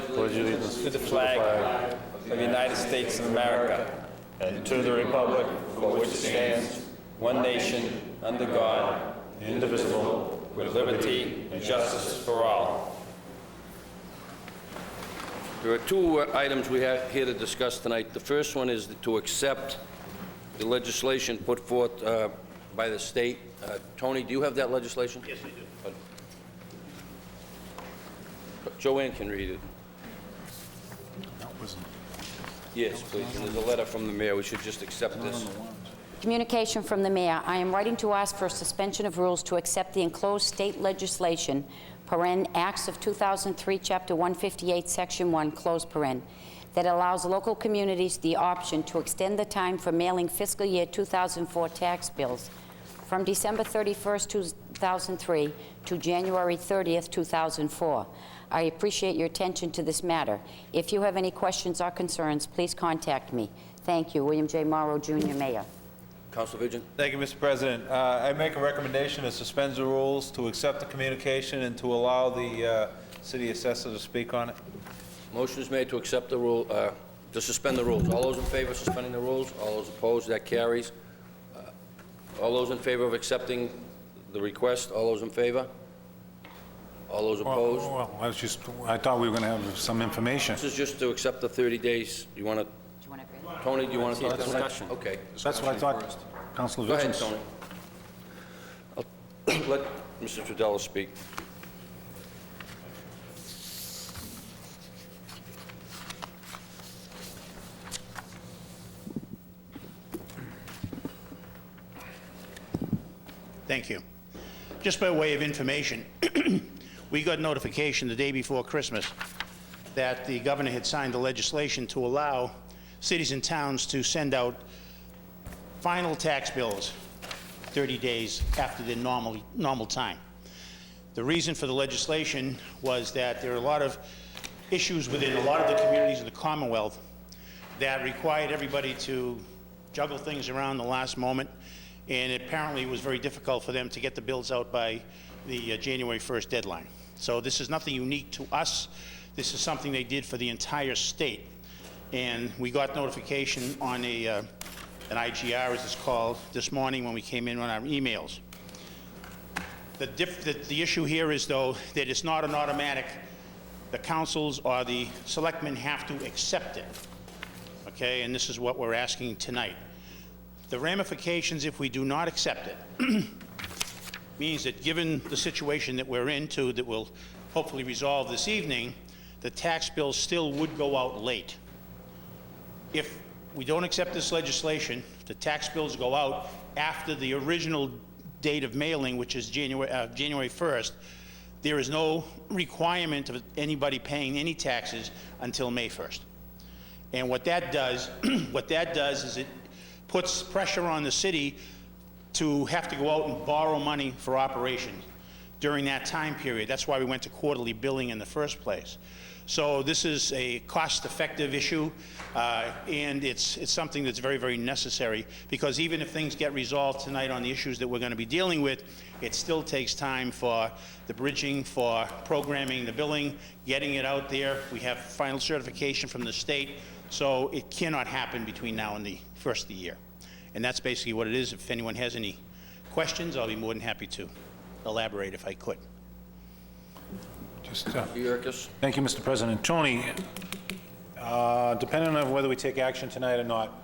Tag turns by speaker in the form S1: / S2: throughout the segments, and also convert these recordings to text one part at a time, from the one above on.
S1: pledge allegiance
S2: to the flag of the United States of America,
S1: and to the republic
S2: for which it stands, one nation, under God,
S1: indivisible,
S2: with liberty and justice for all. There are two items we have here to discuss tonight. The first one is to accept the legislation put forth by the state. Tony, do you have that legislation?
S3: Yes, I do.
S2: Joanne can read it. Yes, please. And there's a letter from the mayor. We should just accept this.
S4: Communication from the mayor. I am writing to ask for a suspension of rules to accept the enclosed state legislation, paren Acts of 2003, Chapter 158, Section 1, close paren, that allows local communities the option to extend the time for mailing fiscal year 2004 tax bills from December 31st, 2003 to January 30th, 2004. I appreciate your attention to this matter. If you have any questions or concerns, please contact me. Thank you. William J. Morrow, Jr., Mayor.
S2: Councilor Vision?
S5: Thank you, Mr. President. I make a recommendation to suspend the rules, to accept the communication, and to allow the city assessor to speak on it.
S2: Motion is made to accept the rule, to suspend the rules. All those in favor of suspending the rules? All those opposed? That carries. All those in favor of accepting the request? All those in favor? All those opposed?
S1: Well, I thought we were going to have some information.
S2: This is just to accept the 30 days. You want to, Tony, do you want to take discussion? Okay.
S1: That's what I thought, Councilor
S2: Go ahead,
S1: Vision.
S2: Tony. I'll let Mr. Trudella speak.
S3: Thank you. Just by way of information, we got notification the day before Christmas that the governor had signed the legislation to allow cities and towns to send out final tax bills 30 days after the normal time. The reason for the legislation was that there are a lot of issues within a lot of the communities of the Commonwealth that required everybody to juggle things around the last moment, and it apparently was very difficult for them to get the bills out by the January 1st deadline. So this is nothing unique to us. This is something they did for the entire state. And we got notification on an IGR, as it's called, this morning when we came in on our emails. The issue here is, though, that it's not an automatic. The councils or the selectmen have to accept it, okay? And this is what we're asking tonight. The ramifications, if we do not accept it, means that given the situation that we're into, that will hopefully resolve this evening, the tax bills still would go out late. If we don't accept this legislation, the tax bills go out after the original date of mailing, which is January 1st, there is no requirement of anybody paying any taxes until May 1st. And what that does, is it puts pressure on the city to have to go out and borrow money for operations during that time period. That's why we went to quarterly billing in the first place. So this is a cost-effective issue, and it's something that's very, very necessary, because even if things get resolved tonight on the issues that we're going to be dealing with, it still takes time for the bridging, for programming the billing, getting it out there. We have final certification from the state, so it cannot happen between now and the first of the year. And that's basically what it is. If anyone has any questions, I'll be more than happy to elaborate if I could.
S1: Thank you, Mr. President. Tony, depending on whether we take action tonight or not,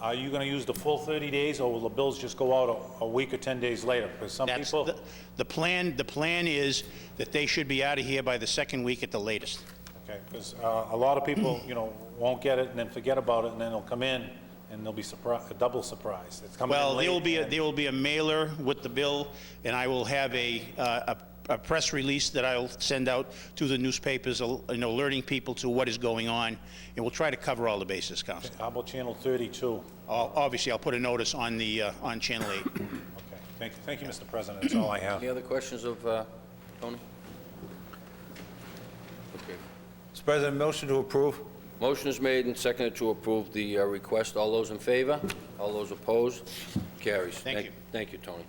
S1: are you going to use the full 30 days, or will the bills just go out a week or 10 days later? Because some people...
S3: The plan is that they should be out of here by the second week at the latest.
S1: Okay, because a lot of people, won't get it and then forget about it, and then they'll come in and they'll be double surprised. It's coming in late.
S3: There will be a mailer with the bill, and I will have a press release that I'll send out to the newspapers, alerting people to what is going on, and we'll try to cover all the bases, Council.
S1: How about Channel 32?
S3: Obviously, I'll put a notice on on Channel 8.
S1: Okay, thank you, Mr. President. That's all I have.
S2: Any other questions of Tony? Okay.
S5: Mr. President, motion to approve.
S2: Motion is made and seconded to approve the request. All those in favor? All those opposed? Carries.
S3: Thank you.
S2: Thank you, Tony.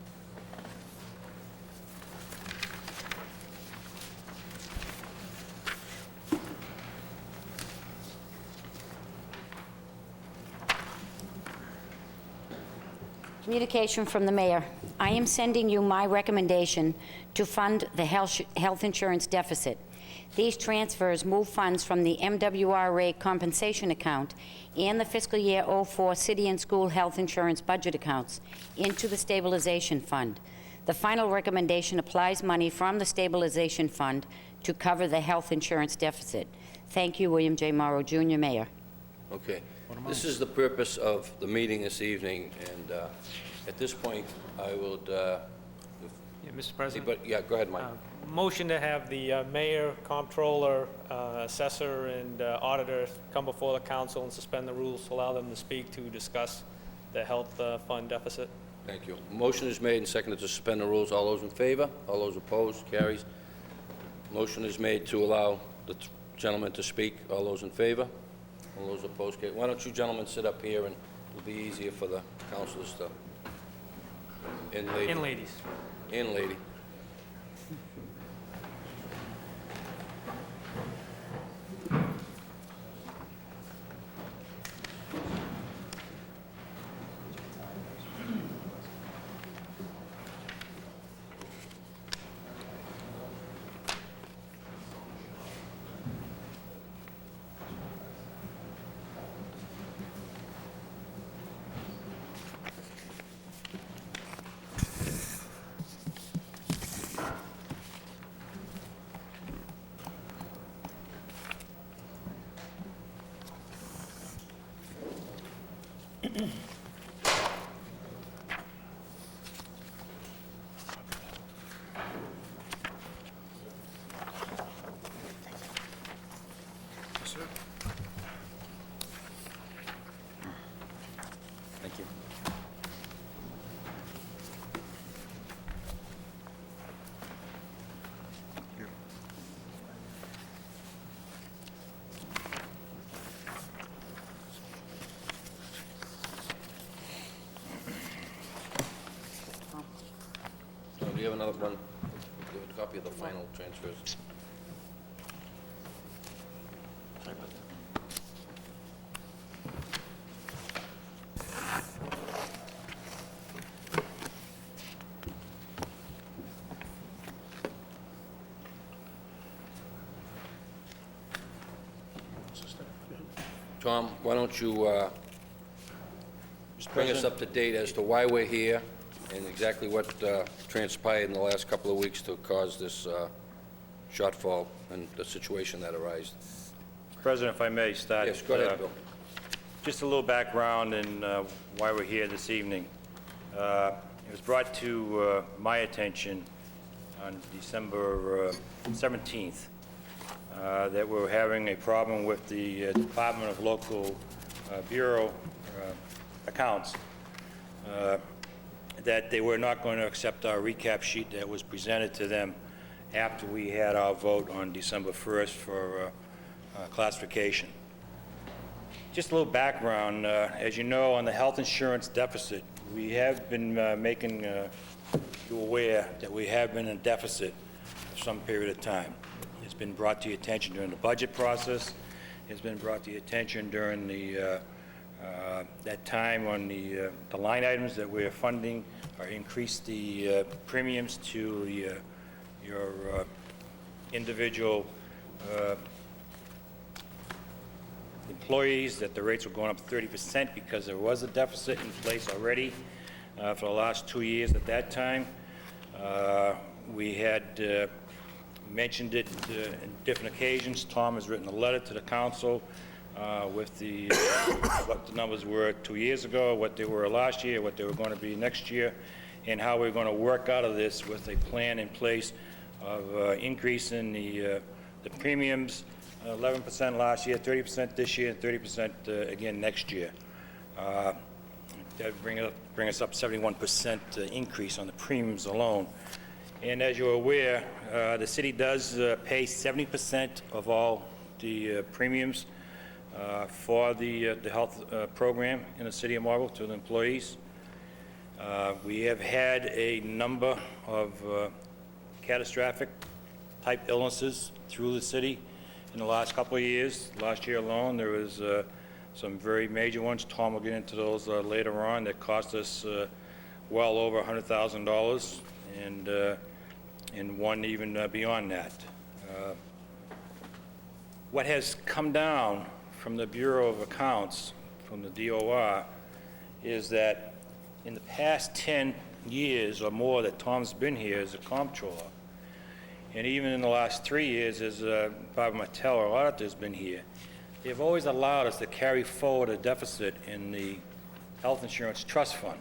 S4: Communication from the mayor. I am sending you my recommendation to fund the health insurance deficit. These transfers move funds from the MWRA compensation account and the fiscal year '04 city and school health insurance budget accounts into the stabilization fund. The final recommendation applies money from the stabilization fund to cover the health insurance deficit. Thank you, William J. Morrow, Jr., Mayor.
S2: Okay. This is the purpose of the meeting this evening, and at this point, I would,
S6: Yeah, Mr. President,
S2: yeah, go ahead, Mike.
S6: motion to have the mayor, comptroller, assessor, and auditor come before the council and suspend the rules to allow them to speak to discuss the health fund deficit.
S2: Thank you. Motion is made and seconded to suspend the rules. All those in favor? All those opposed? Carries. Motion is made to allow the gentleman to speak. All those in favor? All those opposed? Carries. Why don't you gentlemen sit up here, and it'll be easier for the councilors to... And lady.
S6: And ladies.
S2: And lady.
S7: Thank you.
S2: So do you have another one? Do you have a copy of the final transfers? Tom, why don't you bring us up to date as to why we're here and exactly what transpired in the last couple of weeks to cause this shortfall and the situation that arose.
S7: President, if I may start.
S2: Yes, go ahead, Bill.
S7: Just a little background and why we're here this evening. It was brought to my attention on December 17th that we're having a problem with the Department of Local Bureau Accounts, that they were not going to accept our recap sheet that was presented to them after we had our vote on December 1st for classification. Just a little background. As you know, on the health insurance deficit, we have been making you aware that we have been in deficit for some period of time. It's been brought to your attention during the budget process. It's been brought to your attention during the that time on the line items that we're funding or increase the premiums to your individual employees, that the rates were going up 30% because there was a deficit in place already for the last 2 years at that time. We had mentioned it in different occasions. Tom has written a letter to the council with the what the numbers were 2 years ago, what they were last year, what they were going to be next year, and how we're going to work out of this with a plan in place of increasing the premiums 11% last year, 30% this year, and 30% again next year. That would bring us up 71% increase on the premiums alone. And as you're aware, the city does pay 70% of all the premiums for the health program in the city of Marlborough to the employees. We have had a number of catastrophic type illnesses through the city in the last couple of years. Last year alone, there was some very major ones. Tom will get into those later on that cost us well over $100,000, and one even beyond that. What has come down from the Bureau of Accounts, from the DOR, is that in the past 10 years or more that Tom's been here as a comptroller, and even in the last 3 years as Barbara Martell, our auditor's been here, they've always allowed us to carry forward a deficit in the health insurance trust fund.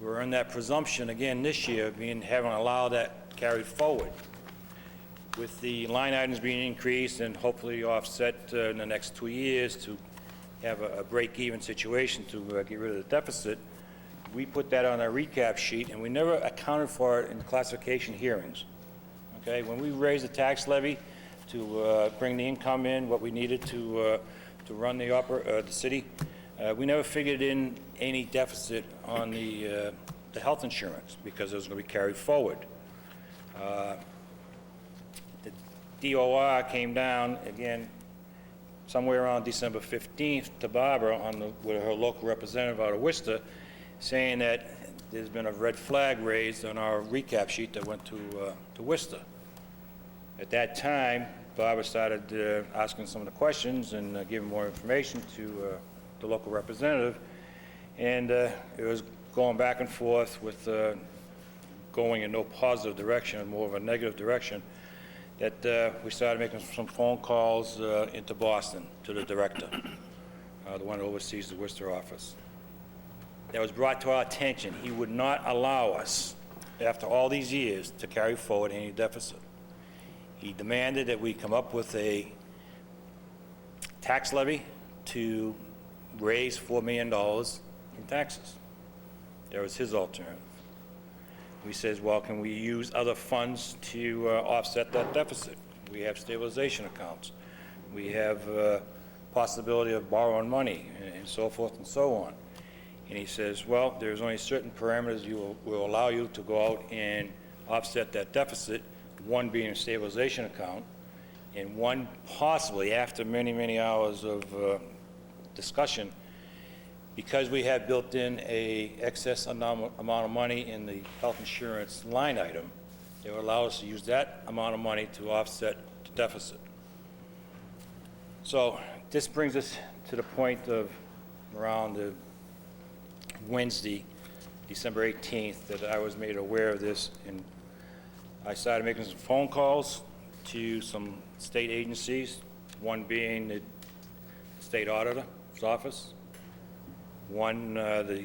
S7: We're in that presumption again this year, having allowed that carried forward. With the line items being increased and hopefully offset in the next 2 years to have a break-even situation to get rid of the deficit, we put that on our recap sheet, and we never accounted for it in classification hearings. Okay, when we raised the tax levy to bring the income in, what we needed to run the city, we never figured in any deficit on the health insurance because it was going to be carried forward. The DOR came down again somewhere around December 15th to Barbara with her local representative out of Worcester, saying that there's been a red flag raised on our recap sheet that went to Worcester. At that time, Barbara started asking some of the questions and giving more information to the local representative, and it was going back and forth with going in no positive direction, more of a negative direction, that we started making some phone calls into Boston to the director, the one that oversees the Worcester office. That was brought to our attention. He would not allow us, after all these years, to carry forward any deficit. He demanded that we come up with a tax levy to raise $4 million in taxes. That was his alternative. We says, well, can we use other funds to offset that deficit? We have stabilization accounts. We have possibility of borrowing money and so forth and so on. And he says, well, there's only certain parameters will allow you to go out and offset that deficit, one being a stabilization account, and one possibly, after many, many hours of discussion, because we had built in a excess amount of money in the health insurance line item, it would allow us to use that amount of money to offset the deficit. So this brings us to the point of around the Wednesday, December 18th, that I was made aware of this, and I started making some phone calls to some state agencies, one being the state auditor's office. One, the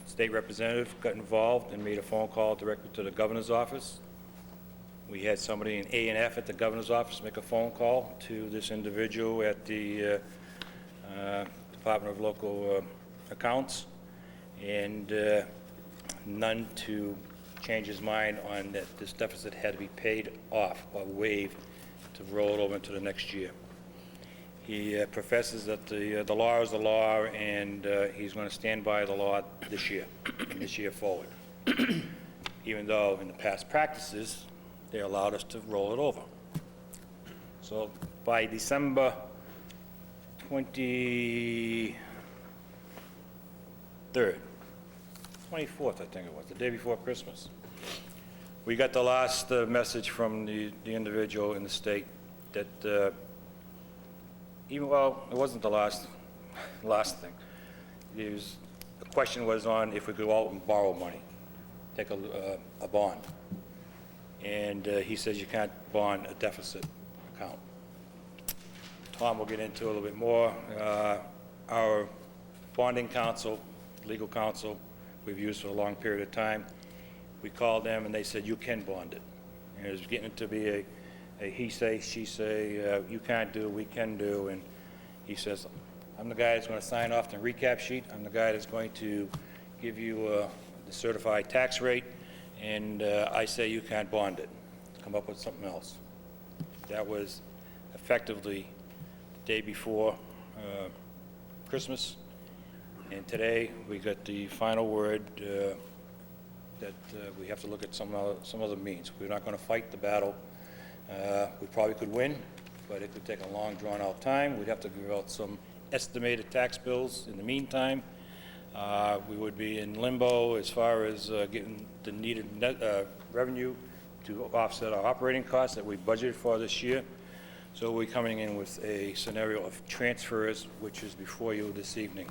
S7: state representative got involved and made a phone call directly to the governor's office. We had somebody in A&F at the governor's office make a phone call to this individual at the Department of Local Accounts, and none to change his mind on that this deficit had to be paid off or waived to roll it over into the next year. He professes that the law is the law, and he's going to stand by the law this year, and this year forward, even though in the past practices, they allowed us to roll it over. So by December 23rd, 24th, I think it was, the day before Christmas, we got the last message from the individual in the state that well, it wasn't the last thing. The question was on if we could go out and borrow money, take a bond. And he says you can't bond a deficit account. Tom will get into a little bit more. Our bonding counsel, legal counsel, we've used for a long period of time. We called them and they said you can bond it. And it was getting to be a he say, she say, you can't do, we can do, and he says, I'm the guy that's going to sign off the recap sheet, I'm the guy that's going to give you the certified tax rate, and I say you can't bond it. Come up with something else. That was effectively the day before Christmas, and today we got the final word that we have to look at some other means. We're not going to fight the battle. We probably could win, but it could take a long, drawn-out time. We'd have to give out some estimated tax bills in the meantime. we would be in limbo as far as getting the needed revenue to offset our operating costs that we budgeted for this year. So we're coming in with a scenario of transfers, which is before you this evening.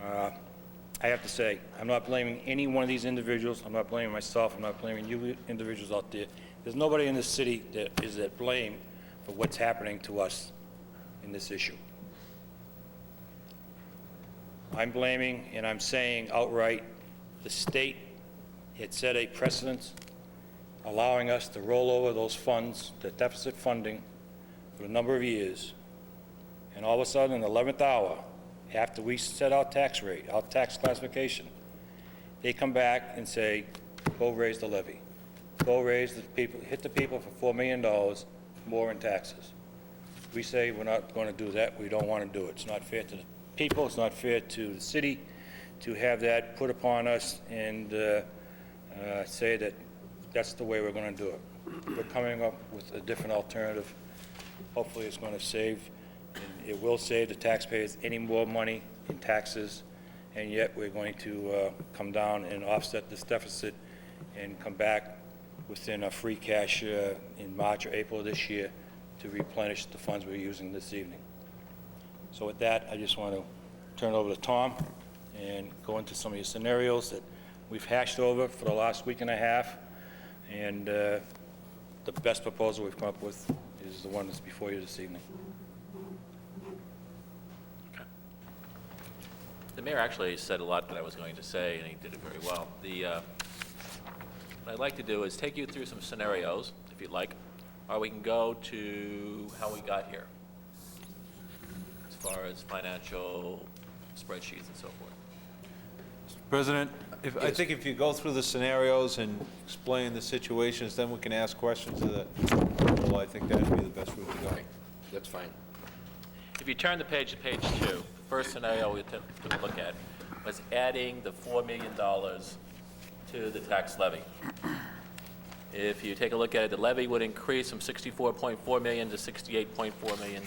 S7: I have to say, I'm not blaming any one of these individuals. I'm not blaming myself. I'm not blaming you individuals out there. There's nobody in this city that is at blame for what's happening to us in this issue. I'm blaming and I'm saying outright, the state had set a precedent allowing us to roll over those funds, the deficit funding, for a number of years. And all of a sudden, in the 11th hour, after we set our tax rate, our tax classification, they come back and say, go raise the levy. Go raise the people, hit the people for $4 million more in taxes. We say we're not going to do that. We don't want to do it. It's not fair to the people. It's not fair to the city to have that put upon us and say that that's the way we're going to do it. We're coming up with a different alternative. Hopefully it's going to save, and it will save the taxpayers any more money in taxes, and yet we're going to come down and offset this deficit and come back within our free cash in March or April of this year to replenish the funds we're using this evening. So with that, I just want to turn it over to Tom and go into some of your scenarios that we've hashed over for the last week and a half, and the best proposal we've come up with is the one that's before you this evening.
S8: The mayor actually said a lot that I was going to say, and he did it very well. What I'd like to do is take you through some scenarios, if you'd like, or we can go to how we got here, as far as financial spreadsheets and so forth.
S5: President, I think if you go through the scenarios and explain the situations, then we can ask questions of the people. I think that would be the best route to go.
S2: Okay, that's fine.
S8: If you turn the page to page 2, the first scenario we took a look at was adding the $4 million to the tax levy. If you take a look at it, the levy would increase from $64.4 million to $68.4 million.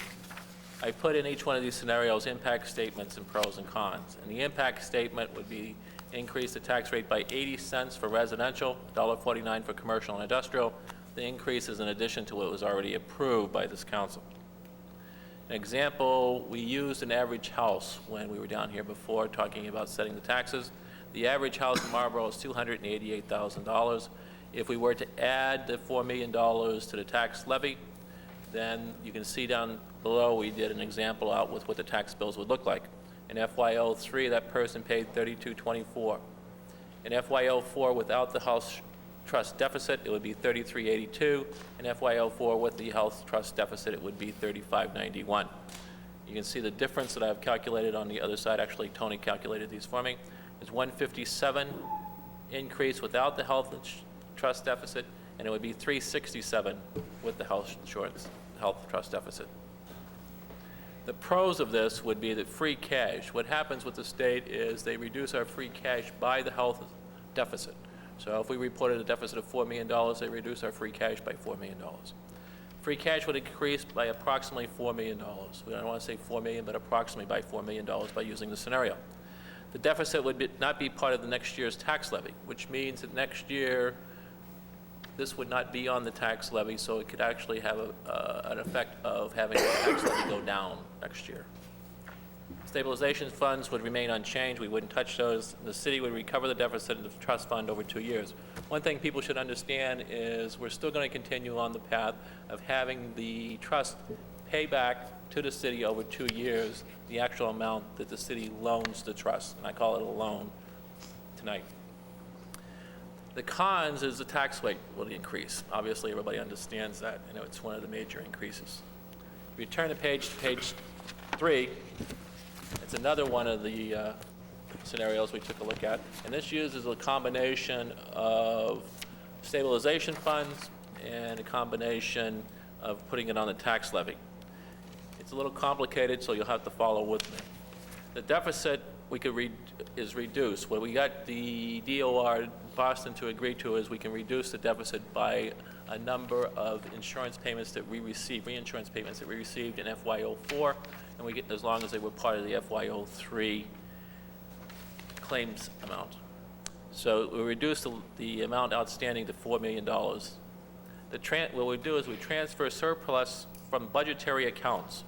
S8: I put in each one of these scenarios impact statements and pros and cons. And the impact statement would be increase the tax rate by 80 cents for residential, $1.49 for commercial and industrial. The increase is in addition to what was already approved by this council. An example, we used an average house when we were down here before talking about setting the taxes. The average house in Marlboro is $288,000. If we were to add the $4 million to the tax levy, then you can see down below we did an example out with what the tax bills would look like. In FY03, that person paid $32.24. In FY04, without the house trust deficit, it would be $33.82. In FY04, with the health trust deficit, it would be $35.91. You can see the difference that I've calculated on the other side. Actually, Tony calculated these for me. Is $157 increase without the health trust deficit, and it would be $367 with the health trust deficit. The pros of this would be that free cash. What happens with the state is they reduce our free cash by the health deficit. So if we reported a deficit of $4 million, they reduce our free cash by $4 million. Free cash would increase by approximately $4 million. We don't want to say $4 million, but approximately by $4 million by using the scenario. The deficit would not be part of the next year's tax levy, which means that next year this would not be on the tax levy, so it could actually have an effect of having the tax levy go down next year. Stabilization funds would remain unchanged. We wouldn't touch those. The city would recover the deficit of the trust fund over 2 years. One thing people should understand is we're still going to continue on the path of having the trust pay back to the city over 2 years the actual amount that the city loans the trust, and I call it a loan tonight. The cons is the tax rate will increase. Obviously, everybody understands that. You know, it's one of the major increases. If you turn the page to page 3, it's another one of the scenarios we took a look at, and this uses a combination of stabilization funds and a combination of putting it on the tax levy. It's a little complicated, so you'll have to follow with me. The deficit we could is reduced. What we got the DOR Boston to agree to is we can reduce the deficit by a number of insurance payments that we received, reinsurance payments that we received in FY04, and we get as long as they were part of the FY03 claims amount. So we reduced the amount outstanding to $4 million. What we do is we transfer surplus from budgetary accounts.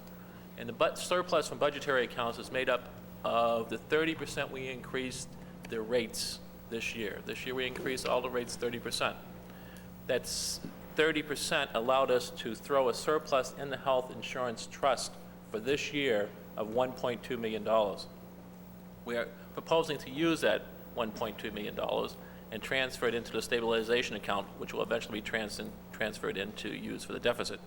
S8: And the surplus from budgetary accounts is made up of the 30% we increased the rates this year. This year we increased all the rates 30%. That's 30% allowed us to throw a surplus in the health insurance trust for this year of $1.2 million. We are proposing to use that $1.2 million and transfer it into the stabilization account, which will eventually be transferred into use for the deficit.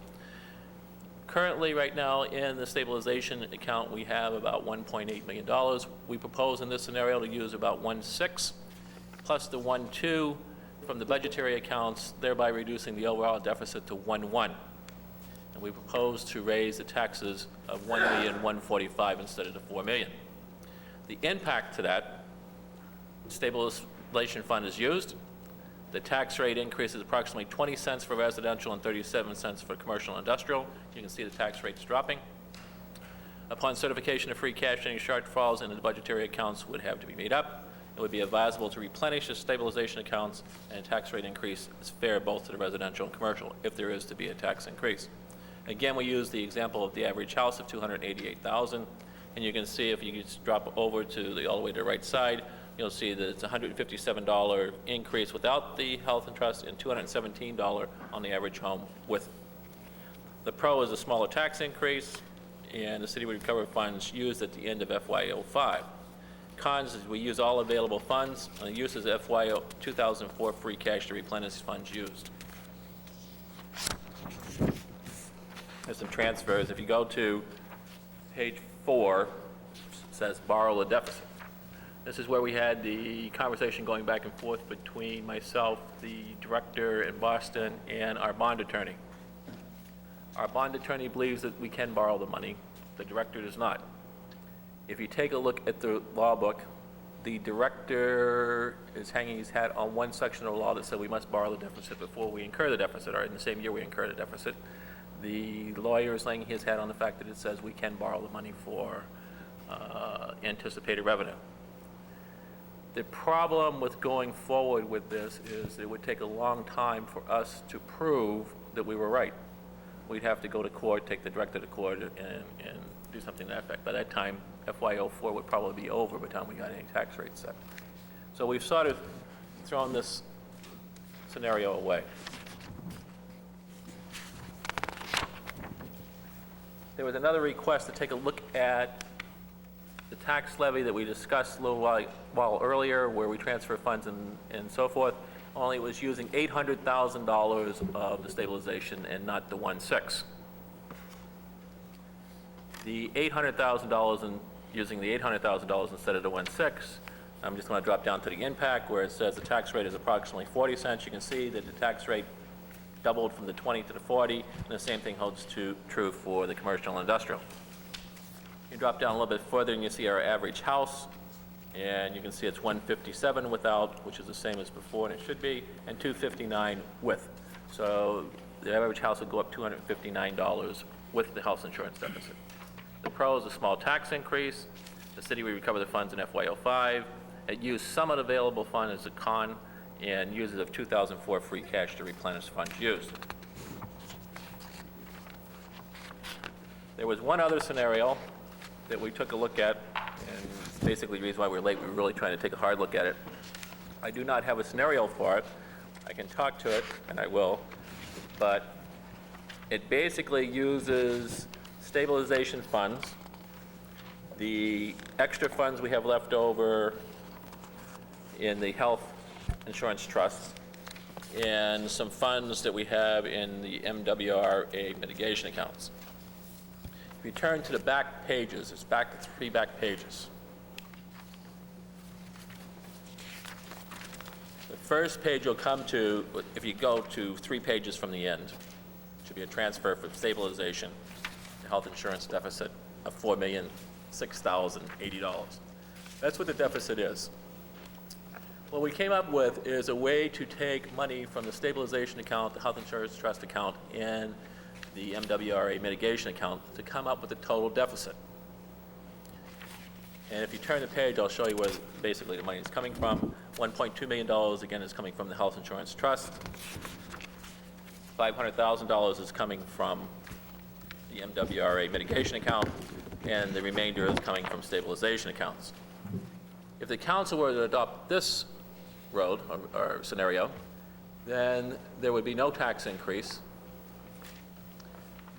S8: Currently, right now, in the stabilization account, we have about $1.8 million. We propose in this scenario to use about 1.6 plus the 1.2 from the budgetary accounts, thereby reducing the overall deficit to 1.1. And we propose to raise the taxes of $1,145,000 instead of the $4 million. The impact to that, stabilization fund is used. The tax rate increases approximately 20 cents for residential and 37 cents for commercial and industrial. You can see the tax rates dropping. Upon certification of free cash, any shortfalls in the budgetary accounts would have to be made up. It would be advisable to replenish the stabilization accounts, and a tax rate increase is fair both to the residential and commercial if there is to be a tax increase. Again, we use the example of the average house of $288,000, and you can see if you just drop over to all the way to the right side, you'll see that it's a $157 increase without the health and trust and $217 on the average home with. The pro is a smaller tax increase, and the city would recover funds used at the end of FY05. Cons is we use all available funds, and the use is FY 2004 free cash to replenish funds used. There's some transfers. If you go to page 4, it says borrow the deficit. This is where we had the conversation going back and forth between myself, the director in Boston, and our bond attorney. Our bond attorney believes that we can borrow the money. The director does not. If you take a look at the law book, the director is hanging his hat on one section of the law that said we must borrow the deficit before we incur the deficit, or in the same year we incur the deficit. The lawyer is laying his hat on the fact that it says we can borrow the money for anticipated revenue. The problem with going forward with this is it would take a long time for us to prove that we were right. We'd have to go to court, take the director to court, and do something to that effect. By that time, FY04 would probably be over by the time we got any tax rates set. So we've sort of thrown this scenario away. There was another request to take a look at the tax levy that we discussed a little while earlier, where we transfer funds and so forth, only it was using $800,000 of the stabilization and not the 1.6. The $800,000 and using the $800,000 instead of the 1.6, I'm just going to drop down to the impact where it says the tax rate is approximately 40 cents. You can see that the tax rate doubled from the 20 to the 40, and the same thing holds true for the commercial and industrial. You drop down a little bit further and you see our average house, and you can see it's 157 without, which is the same as before, and it should be, and 259 with. So the average house would go up $259 with the health insurance deficit. The pro is a small tax increase. The city would recover the funds in FY05. It used some of the available fund as a con, and uses of 2004 free cash to replenish funds used. There was one other scenario that we took a look at, and basically the reason why we're late, we were really trying to take a hard look at it. I do not have a scenario for it. I can talk to it, and I will, but it basically uses stabilization funds, the extra funds we have left over in the health insurance trust, and some funds that we have in the MWRA mitigation accounts. If you turn to the back pages, it's three back pages. The first page you'll come to, if you go to 3 pages from the end, should be a transfer for stabilization, the health insurance deficit of $4,006,080. That's what the deficit is. What we came up with is a way to take money from the stabilization account, the health insurance trust account, and the MWRA mitigation account to come up with the total deficit. And if you turn the page, I'll show you where basically the money is coming from. $1.2 million, again, is coming from the Health Insurance Trust. $500,000 is coming from the MWRA mitigation account, and the remainder is coming from stabilization accounts. If the council were to adopt this road or scenario, then there would be no tax increase.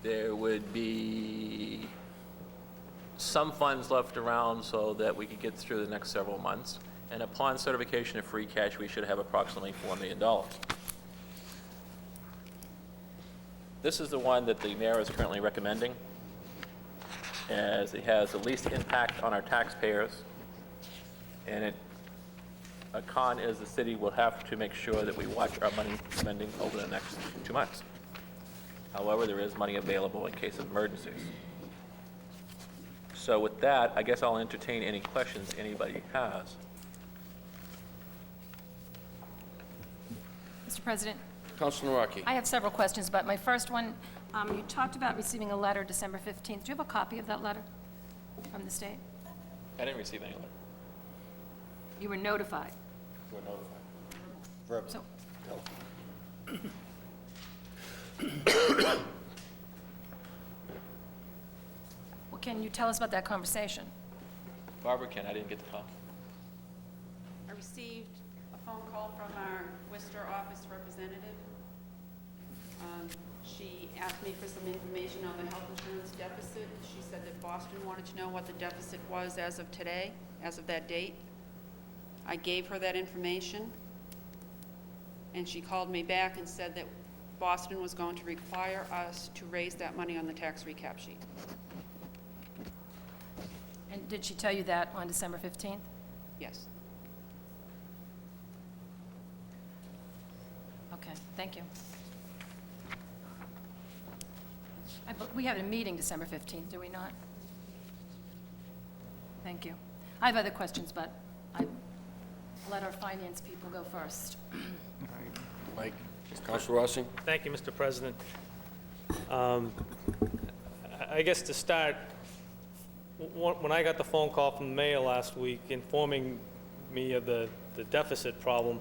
S8: There would be some funds left around so that we could get through the next several months. And upon certification of free cash, we should have approximately $4 million. This is the one that the mayor is currently recommending, as it has the least impact on our taxpayers. And a con is the city will have to make sure that we watch our money spending over the next 2 months. However, there is money available in case of emergencies. So with that, I guess I'll entertain any questions anybody has.
S9: Mr. President,
S2: Councilor Naraki.
S9: I have several questions, but my first one, you talked about receiving a letter December 15th. Do you have a copy of that letter from the state?
S8: I didn't receive any letter.
S9: You were notified.
S8: We're notified.
S9: So, well, can you tell us about that conversation?
S8: Barbara Ken, I didn't get the call.
S10: I received a phone call from our Worcester office representative. She asked me for some information on the health insurance deficit. She said that Boston wanted to know what the deficit was as of today, as of that date. I gave her that information, and she called me back and said that Boston was going to require us to raise that money on the tax recap sheet.
S9: And did she tell you that on December 15th?
S10: Yes.
S9: Okay, thank you. We had a meeting December 15th, do we not? Thank you. I have other questions, but I let our finance people go first.
S2: Mike. Councilor Rossi.
S6: Thank you, Mr. President. I guess to start, when I got the phone call from the mayor last week informing me of the deficit problem,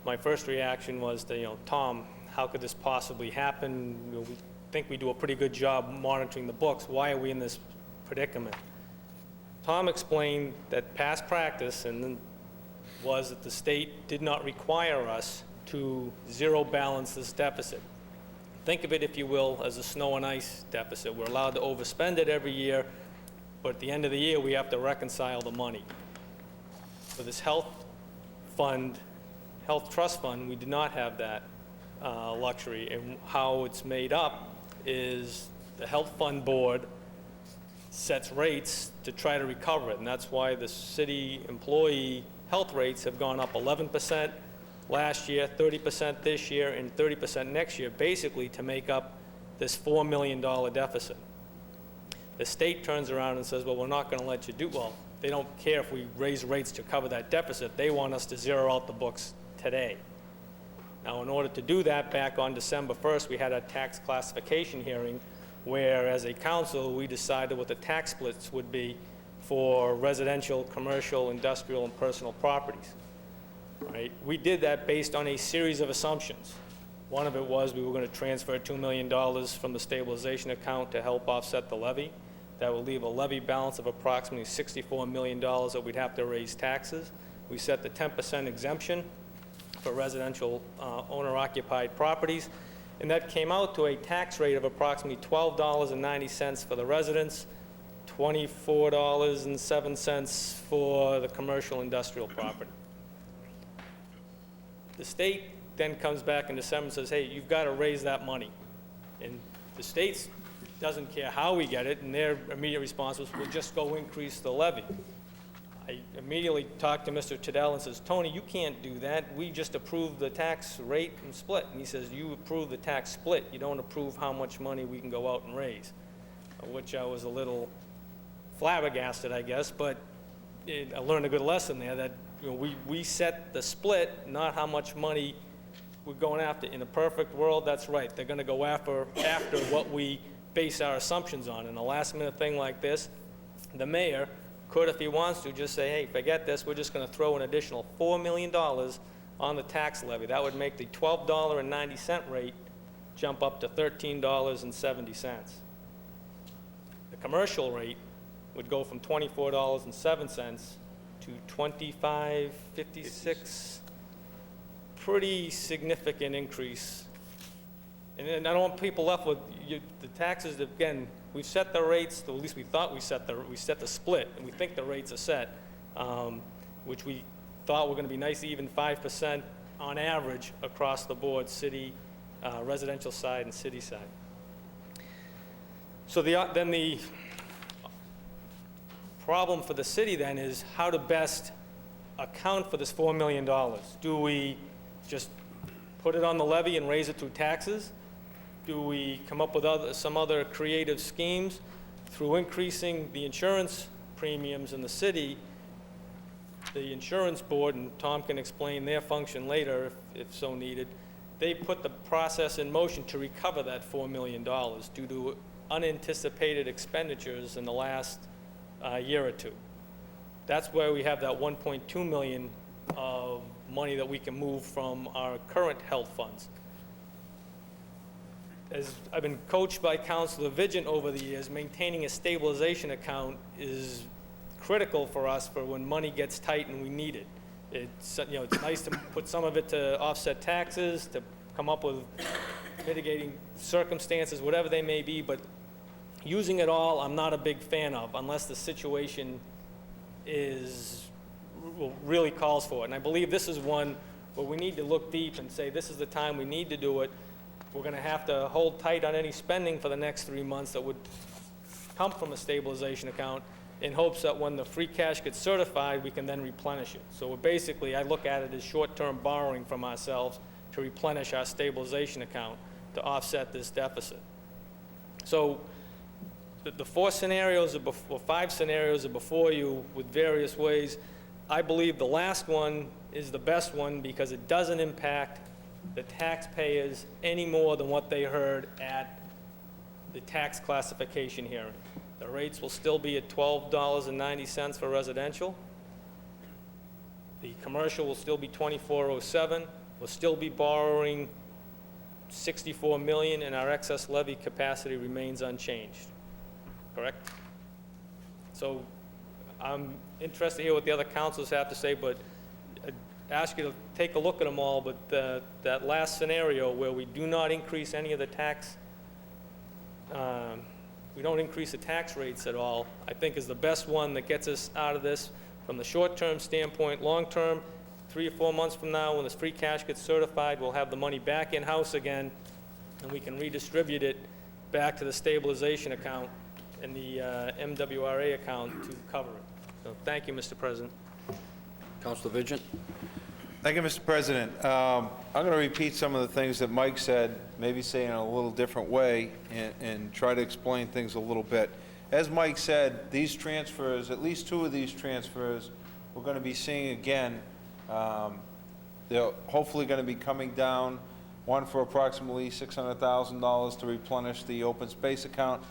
S6: my first reaction was to, Tom, how could this possibly happen? We think we do a pretty good job monitoring the books. Why are we in this predicament? Tom explained that past practice was that the state did not require us to zero balance this deficit. Think of it, if you will, as a snow and ice deficit. We're allowed to overspend it every year, but at the end of the year, we have to reconcile the money. For this health trust fund, we do not have that luxury. And how it's made up is the health fund board sets rates to try to recover it. And that's why the city employee health rates have gone up 11% last year, 30% this year, and 30% next year, basically to make up this $4 million deficit. The state turns around and says, well, we're not going to let you do, well, they don't care if we raise rates to cover that deficit. They want us to zero out the books today. Now, in order to do that, back on December 1st, we had a tax classification hearing where, as a council, we decided what the tax splits would be for residential, commercial, industrial, and personal properties. Right? We did that based on a series of assumptions. One of it was we were going to transfer $2 million from the stabilization account to help offset the levy. That will leave a levy balance of approximately $64 million that we'd have to raise taxes. We set the 10% exemption for residential owner-occupied properties, and that came out to a tax rate of approximately $12.90 for the residents, $24.07 for the commercial industrial property. The state then comes back in December and says, hey, you've got to raise that money. And the state doesn't care how we get it, and their immediate response was, we'll just go increase the levy. I immediately talked to Mr. Tedell and says, Tony, you can't do that. We just approved the tax rate and split. And he says, you approve the tax split. You don't approve how much money we can go out and raise, which I was a little flabbergasted, I guess, but I learned a good lesson there that we set the split, not how much money we're going after. In a perfect world, that's right. They're going to go after what we base our assumptions on. In a last-minute thing like this, the mayor could, if he wants to, just say, hey, forget this, we're just going to throw an additional $4 million on the tax levy. That would make the $12.90 rate jump up to $13.70. The commercial rate would go from $24.07 to $25.56. Pretty significant increase. And then I don't want people left with, the taxes, again, we've set the rates, or at least we thought we set the split, and we think the rates are set, which we thought were going to be nice, even 5% on average across the board, city, residential side and city side. So then the problem for the city then is how to best account for this $4 million. Do we just put it on the levy and raise it through taxes? Do we come up with some other creative schemes through increasing the insurance premiums in the city? The insurance board, and Tom can explain their function later if so needed, they put the process in motion to recover that $4 million due to unanticipated expenditures in the last year or two. That's where we have that $1.2 million of money that we can move from our current health funds. As I've been coached by Councilor Vigent over the years, maintaining a stabilization account is critical for us for when money gets tight and we need it. It's, it's nice to put some of it to offset taxes, to come up with mitigating circumstances, whatever they may be, but using it all, I'm not a big fan of unless the situation really calls for it. And I believe this is one where we need to look deep and say, this is the time we need to do it. We're going to have to hold tight on any spending for the next 3 months that would come from a stabilization account in hopes that when the free cash gets certified, we can then replenish it. So we're basically, I look at it as short-term borrowing from ourselves to replenish our stabilization account to offset this deficit. So the 4 scenarios, or 5 scenarios are before you with various ways. I believe the last one is the best one because it doesn't impact the taxpayers any more than what they heard at the tax classification hearing. The rates will still be at $12.90 for residential. The commercial will still be $24.07. We'll still be borrowing $64 million, and our excess levy capacity remains unchanged. Correct? So I'm interested to hear what the other councils have to say, but I'd ask you to take a look at them all, but that last scenario where we do not increase any of the tax, we don't increase the tax rates at all, I think is the best one that gets us out of this from the short-term standpoint. Long-term, 3 or 4 months from now, when this free cash gets certified, we'll have the money back in-house again, and we can redistribute it back to the stabilization account and the MWRA account to cover it. So thank you, Mr. President.
S2: Councilor Vigent?
S5: Thank you, Mr. President. I'm going to repeat some of the things that Mike said, maybe say in a little different way, and try to explain things a little bit. As Mike said, these transfers, at least 2 of these transfers, we're going to be seeing again. They're hopefully going to be coming down, one for approximately $600,000 to replenish the open space account,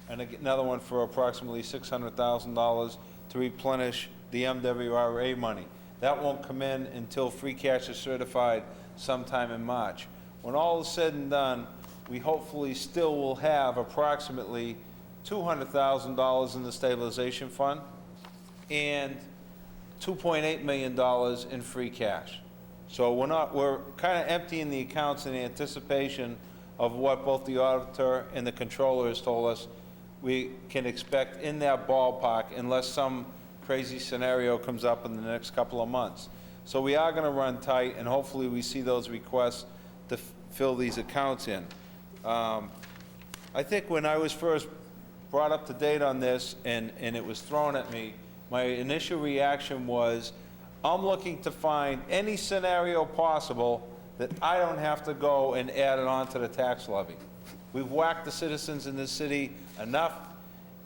S5: and another one for approximately $600,000 to replenish the MWRA money. That won't come in until free cash is certified sometime in March. When all is said and done, we hopefully still will have approximately $200,000 in the stabilization fund and $2.8 million in free cash. So we're kind of emptying the accounts in anticipation of what both the auditor and the controller has told us we can expect in that ballpark unless some crazy scenario comes up in the next couple of months. So we are going to run tight, and hopefully we see those requests to fill these accounts in. I think when I was first brought up to date on this and it was thrown at me, my initial reaction was, I'm looking to find any scenario possible that I don't have to go and add it on to the tax levy. We've whacked the citizens in this city enough,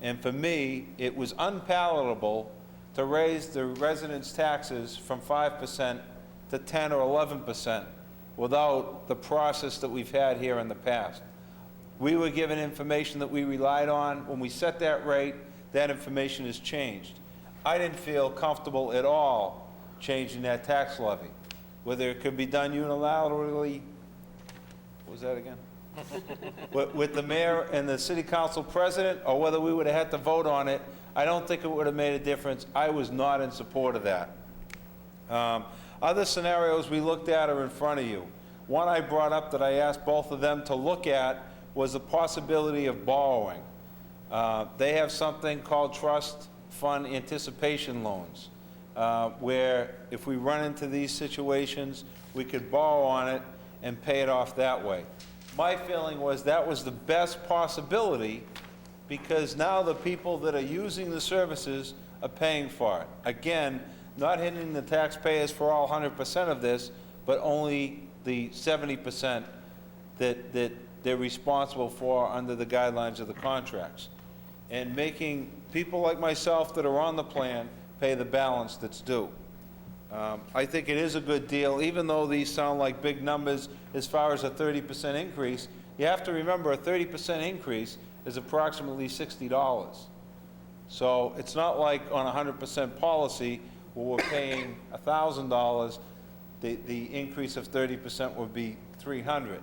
S5: and for me, it was unpalatable to raise the residents' taxes from 5% to 10 or 11% without the process that we've had here in the past. We were given information that we relied on. When we set that rate, that information has changed. I didn't feel comfortable at all changing that tax levy. Whether it could be done unilaterally, what was that again? With the mayor and the city council president, or whether we would have had to vote on it, I don't think it would have made a difference. I was not in support of that. Other scenarios we looked at are in front of you. One I brought up that I asked both of them to look at was the possibility of borrowing. They have something called trust fund anticipation loans, where if we run into these situations, we could borrow on it and pay it off that way. My feeling was that was the best possibility, because now the people that are using the services are paying for it. Again, not hitting the taxpayers for all 100% of this, but only the 70% that they're responsible for under the guidelines of the contracts. And making people like myself that are on the plan pay the balance that's due. I think it is a good deal, even though these sound like big numbers as far as a 30% increase. You have to remember a 30% increase is approximately $60. So it's not like on a 100% policy where we're paying $1,000, the increase of 30% would be $300.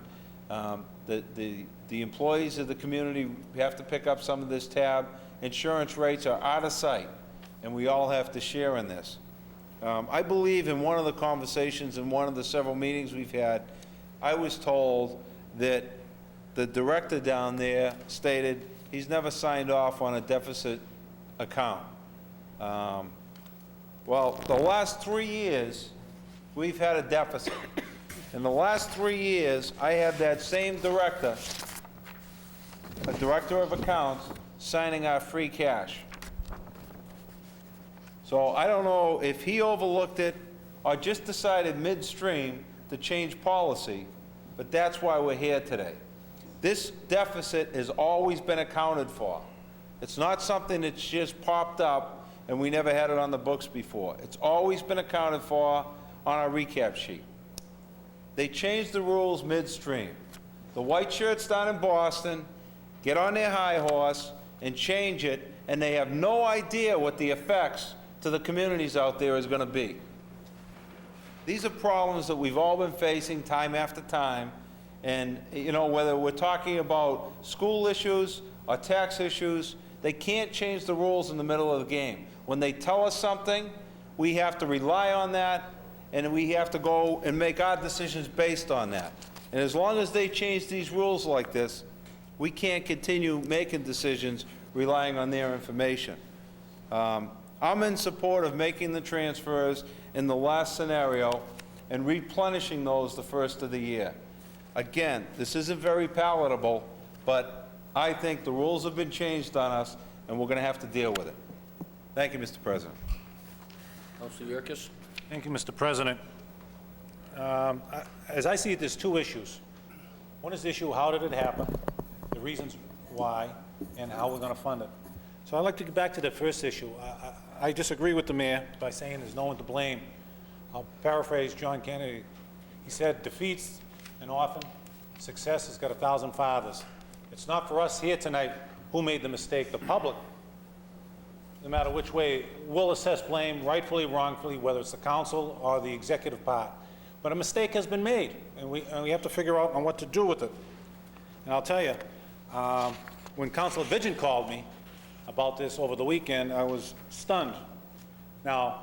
S5: The employees of the community have to pick up some of this tab. Insurance rates are out of sight, and we all have to share in this. I believe in one of the conversations in one of the several meetings we've had, I was told that the director down there stated he's never signed off on a deficit account. Well, the last 3 years, we've had a deficit. In the last 3 years, I had that same director, a director of accounts, signing our free cash. So I don't know if he overlooked it or just decided midstream to change policy, but that's why we're here today. This deficit has always been accounted for. It's not something that's just popped up and we never had it on the books before. It's always been accounted for on our recap sheet. They changed the rules midstream. The white shirts down in Boston get on their high horse and change it, and they have no idea what the effects to the communities out there is going to be. These are problems that we've all been facing time after time, and you know, whether we're talking about school issues or tax issues, they can't change the rules in the middle of the game. When they tell us something, we have to rely on that, and we have to go and make our decisions based on that. And as long as they change these rules like this, we can't continue making decisions relying on their information. I'm in support of making the transfers in the last scenario and replenishing those the first of the year. Again, this isn't very palatable, but I think the rules have been changed on us, and we're going to have to deal with it. Thank you, Mr. President.
S2: Councilor Yerkes?
S1: Thank you, Mr. President. As I see it, there's two issues. One is the issue, how did it happen, the reasons why, and how we're going to fund it. So I'd like to get back to the first issue. I disagree with the mayor by saying there's no one to blame. I'll paraphrase John Kennedy. He said, defeat's an orphan, success has got 1,000 fathers. It's not for us here tonight who made the mistake. The public, no matter which way, will assess blame, rightfully, wrongfully, whether it's the council or the executive part. But a mistake has been made, and we have to figure out on what to do with it. And I'll tell you, when Councilor Vidgen called me about this over the weekend, I was stunned. Now,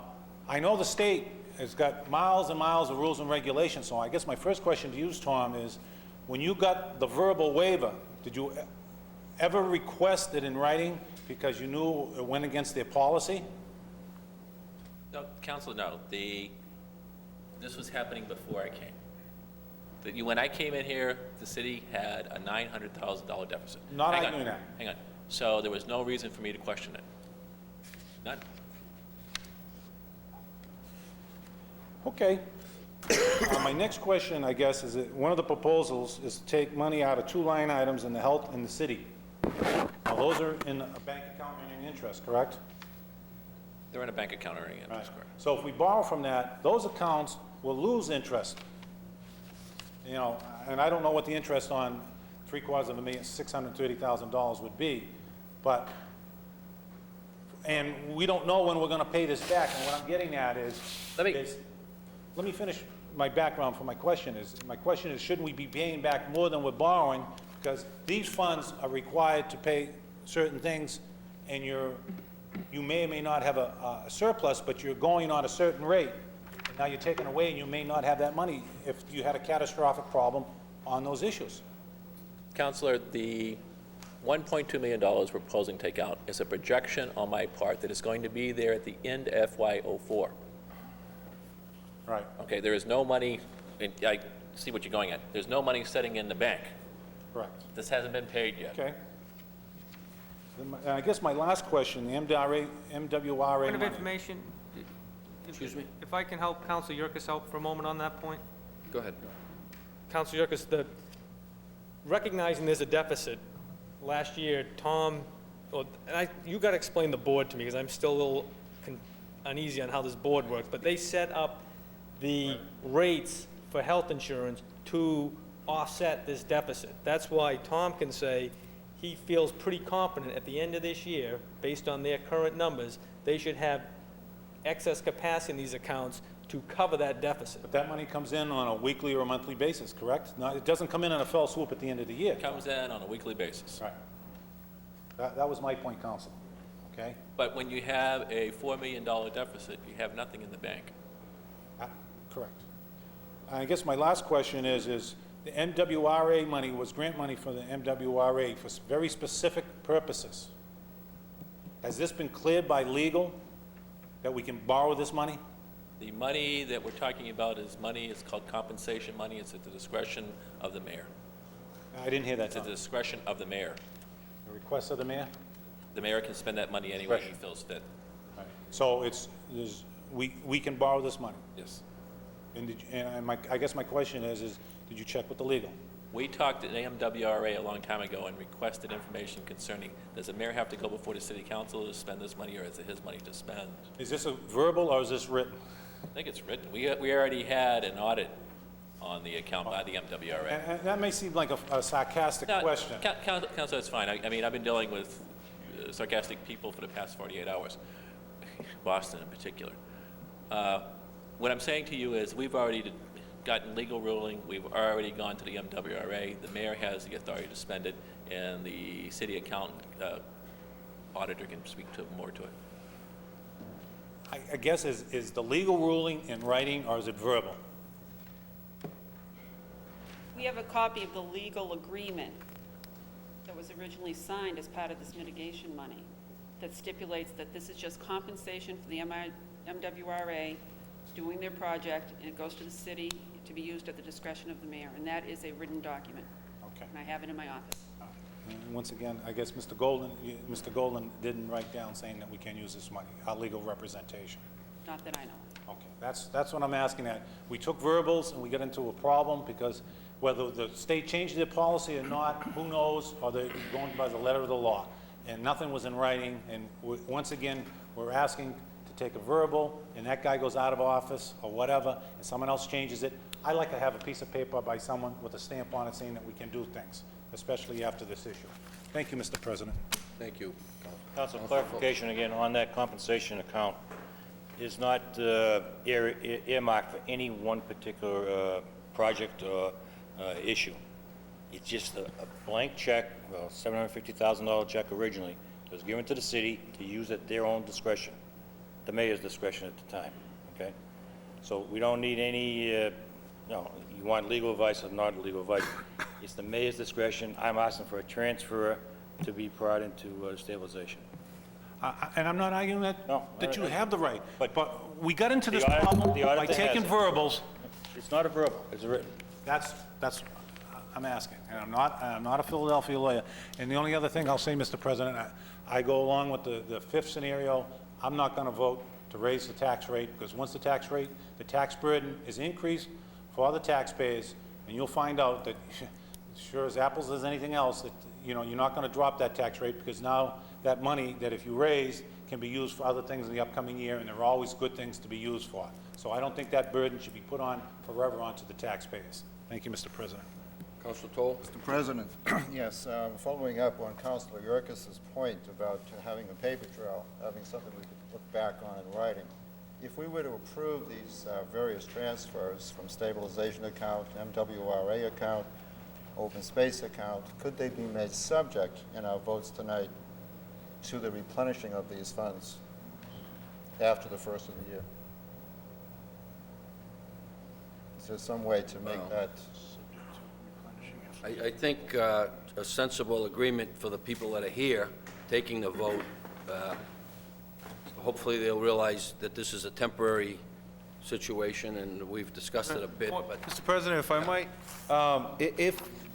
S1: I know the state has got miles and miles of rules and regulations, so I guess my first question to you, Tom, is when you got the verbal waiver, did you ever request it in writing because you knew it went against their policy?
S8: No, Councilor, no. This was happening before I came. When I came in here, the city had a $900,000 deficit.
S1: Not arguing that.
S8: Hang on. So there was no reason for me to question it. None.
S1: Okay. My next question, I guess, is that one of the proposals is to take money out of two line items in the health in the city. Now, those are in a bank account earning interest, correct?
S8: They're in a bank account earning interest,
S1: Right.
S8: correct?
S1: So if we borrow from that, those accounts will lose interest. You know, and I don't know what the interest on $750,000, $630,000 would be, but And we don't know when we're gonna pay this back, and what I'm getting at is...
S8: Let me-
S1: Let me finish my background for my question is, shouldn't we be paying back more than we're borrowing? Because these funds are required to pay certain things, and you may or may not have a surplus, but you're going on a certain rate. And now you're taking away, and you may not have that money if you had a catastrophic problem on those issues.
S8: Counselor, the $1.2 million we're proposing to take out is a projection on my part that is going to be there at the end of FY '04.
S1: Right.
S8: Okay, there is no money, I see what you're going at. There's no money sitting in the bank.
S1: Correct.
S8: This hasn't been paid yet.
S1: Okay. I guess my last question, the MWRA
S6: Point of
S1: money.
S6: information,
S2: Excuse me?
S6: if I can help Counsel Yerkes out for a moment on that point.
S2: Go ahead.
S6: Counsel Yerkes, recognizing there's a deficit, last year, Tom, you got to explain the board to me, because I'm still a little uneasy on how this board works, but they set up the rates for health insurance to offset this deficit. That's why Tom can say he feels pretty confident at the end of this year, based on their current numbers, they should have excess capacity in these accounts to cover that deficit.
S1: But that money comes in on a weekly or a monthly basis, correct? No, it doesn't come in a fell swoop at the end of the year.
S8: It comes in on a weekly basis.
S1: Right. That was my point, Counsel, okay?
S8: But when you have a $4 million deficit, you have nothing in the bank.
S1: Correct. I guess my last question is the MWRA money was grant money for the MWRA for very specific purposes. Has this been cleared by legal that we can borrow this money?
S8: The money that we're talking about is money, it's called compensation money, it's at the discretion of the mayor.
S1: I didn't hear that,
S8: It's at
S1: Tom.
S8: the discretion of the mayor.
S1: The request of the mayor?
S8: The mayor can spend that money any way he feels fit.
S1: So we can borrow this money?
S8: Yes.
S1: I guess my question is did you check with the legal?
S8: We talked at MWRA a long time ago and requested information concerning, does the mayor have to go before the city council to spend this money, or is it his money to spend?
S1: Is this a verbal or is this written?
S8: I think it's written. We already had an audit on the account by the MWRA.
S1: And that may seem like a sarcastic question.
S8: Council, that's fine. I mean, I've been dealing with sarcastic people for the past 48 hours, Boston in particular. What I'm saying to you is we've already gotten legal ruling. We've already gone to the MWRA. The mayor has the authority to spend it, and the city accountant auditor can speak to more to it.
S1: I guess, is the legal ruling in writing or is it verbal?
S10: We have a copy of the legal agreement that was originally signed as part of this mitigation money that stipulates that this is just compensation for the MWRA doing their project, and it goes to the city to be used at the discretion of the mayor, and that is a written document.
S1: Okay.
S10: And I have it in my office.
S1: And once again, I guess Mr. Golden didn't write down saying that we can't use this money, our legal representation.
S10: Not that I know.
S1: Okay, that's what I'm asking at. We took verbals and we got into a problem because whether the state changed their policy or not, who knows, or they're going by the letter of the law. And nothing was in writing, and once again, we're asking to take a verbal, and that guy goes out of office or whatever, and someone else changes it. I like to have a piece of paper by someone with a stamp on it saying that we can do things, especially after this issue. Thank you, Mr. President.
S2: Thank you.
S7: Council, clarification again on that compensation account is not earmarked for any one particular project or issue. It's just a blank check, well, $750,000 check originally, that was given to the city to use at their own discretion, the mayor's discretion at the time, okay? So we don't need any, no, you want legal advice or not legal advice. It's the mayor's discretion. I'm asking for a transfer to be brought into stabilization.
S1: And I'm not arguing that,
S7: No,
S1: that you have the right, but we got into this
S7: The auditor-
S1: problem
S7: the
S1: by
S7: auditor has
S1: taking
S7: it.
S1: verbals.
S7: It's not a verbal, it's a written.
S1: That's I'm asking, and I'm not a Philadelphia lawyer. And the only other thing I'll say, Mr. President, I go along with the fifth scenario. I'm not going to vote to raise the tax rate, because once the tax burden is increased for the taxpayers, and you'll find out that, sure as apples as anything else, that, you know, you're not going to drop that tax rate, because now that money that if you raise can be used for other things in the upcoming year, and there are always good things to be used for. So I don't think that burden should be put on forever onto the taxpayers. Thank you, Mr. President.
S2: Councilor Toll?
S11: Mr. President, yes, following up on Councilor Yerkes's point about having a paper trail, having something we could look back on in writing, if we were to approve these various transfers from stabilization account, MWRA account, open space account, could they be made subject in our votes tonight to the replenishing of these funds after the first of the year? Is there some way to make that?
S2: I think a sensible agreement for the people that are here taking the vote, hopefully they'll realize that this is a temporary situation, and we've discussed it a bit, but
S5: Mr. President, if I might,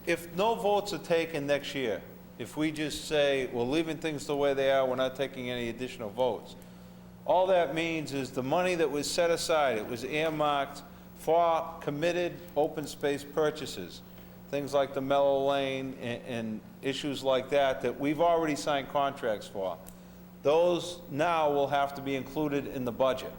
S5: if no votes are taken next year, if we just say, we're leaving things the way they are, we're not taking any additional votes, all that means is the money that was set aside, it was earmarked for committed open space purchases, things like the Mellow Lane and issues like that, that we've already signed contracts for. Those now will have to be included in the budget.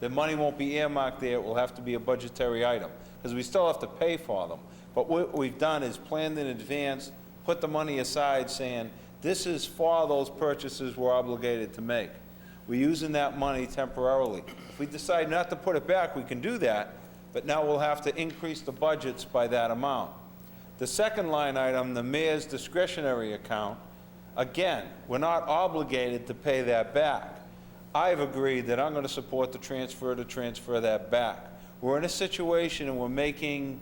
S5: The money won't be earmarked there, it will have to be a budgetary item, because we still have to pay for them. But what we've done is planned in advance, put the money aside saying, this is for those purchases we're obligated to make. We're using that money temporarily. If we decide not to put it back, we can do that, but now we'll have to increase the budgets by that amount. The second line item, the mayor's discretionary account, again, we're not obligated to pay that back. I've agreed that I'm going to support the transfer to transfer that back. We're in a situation and we're making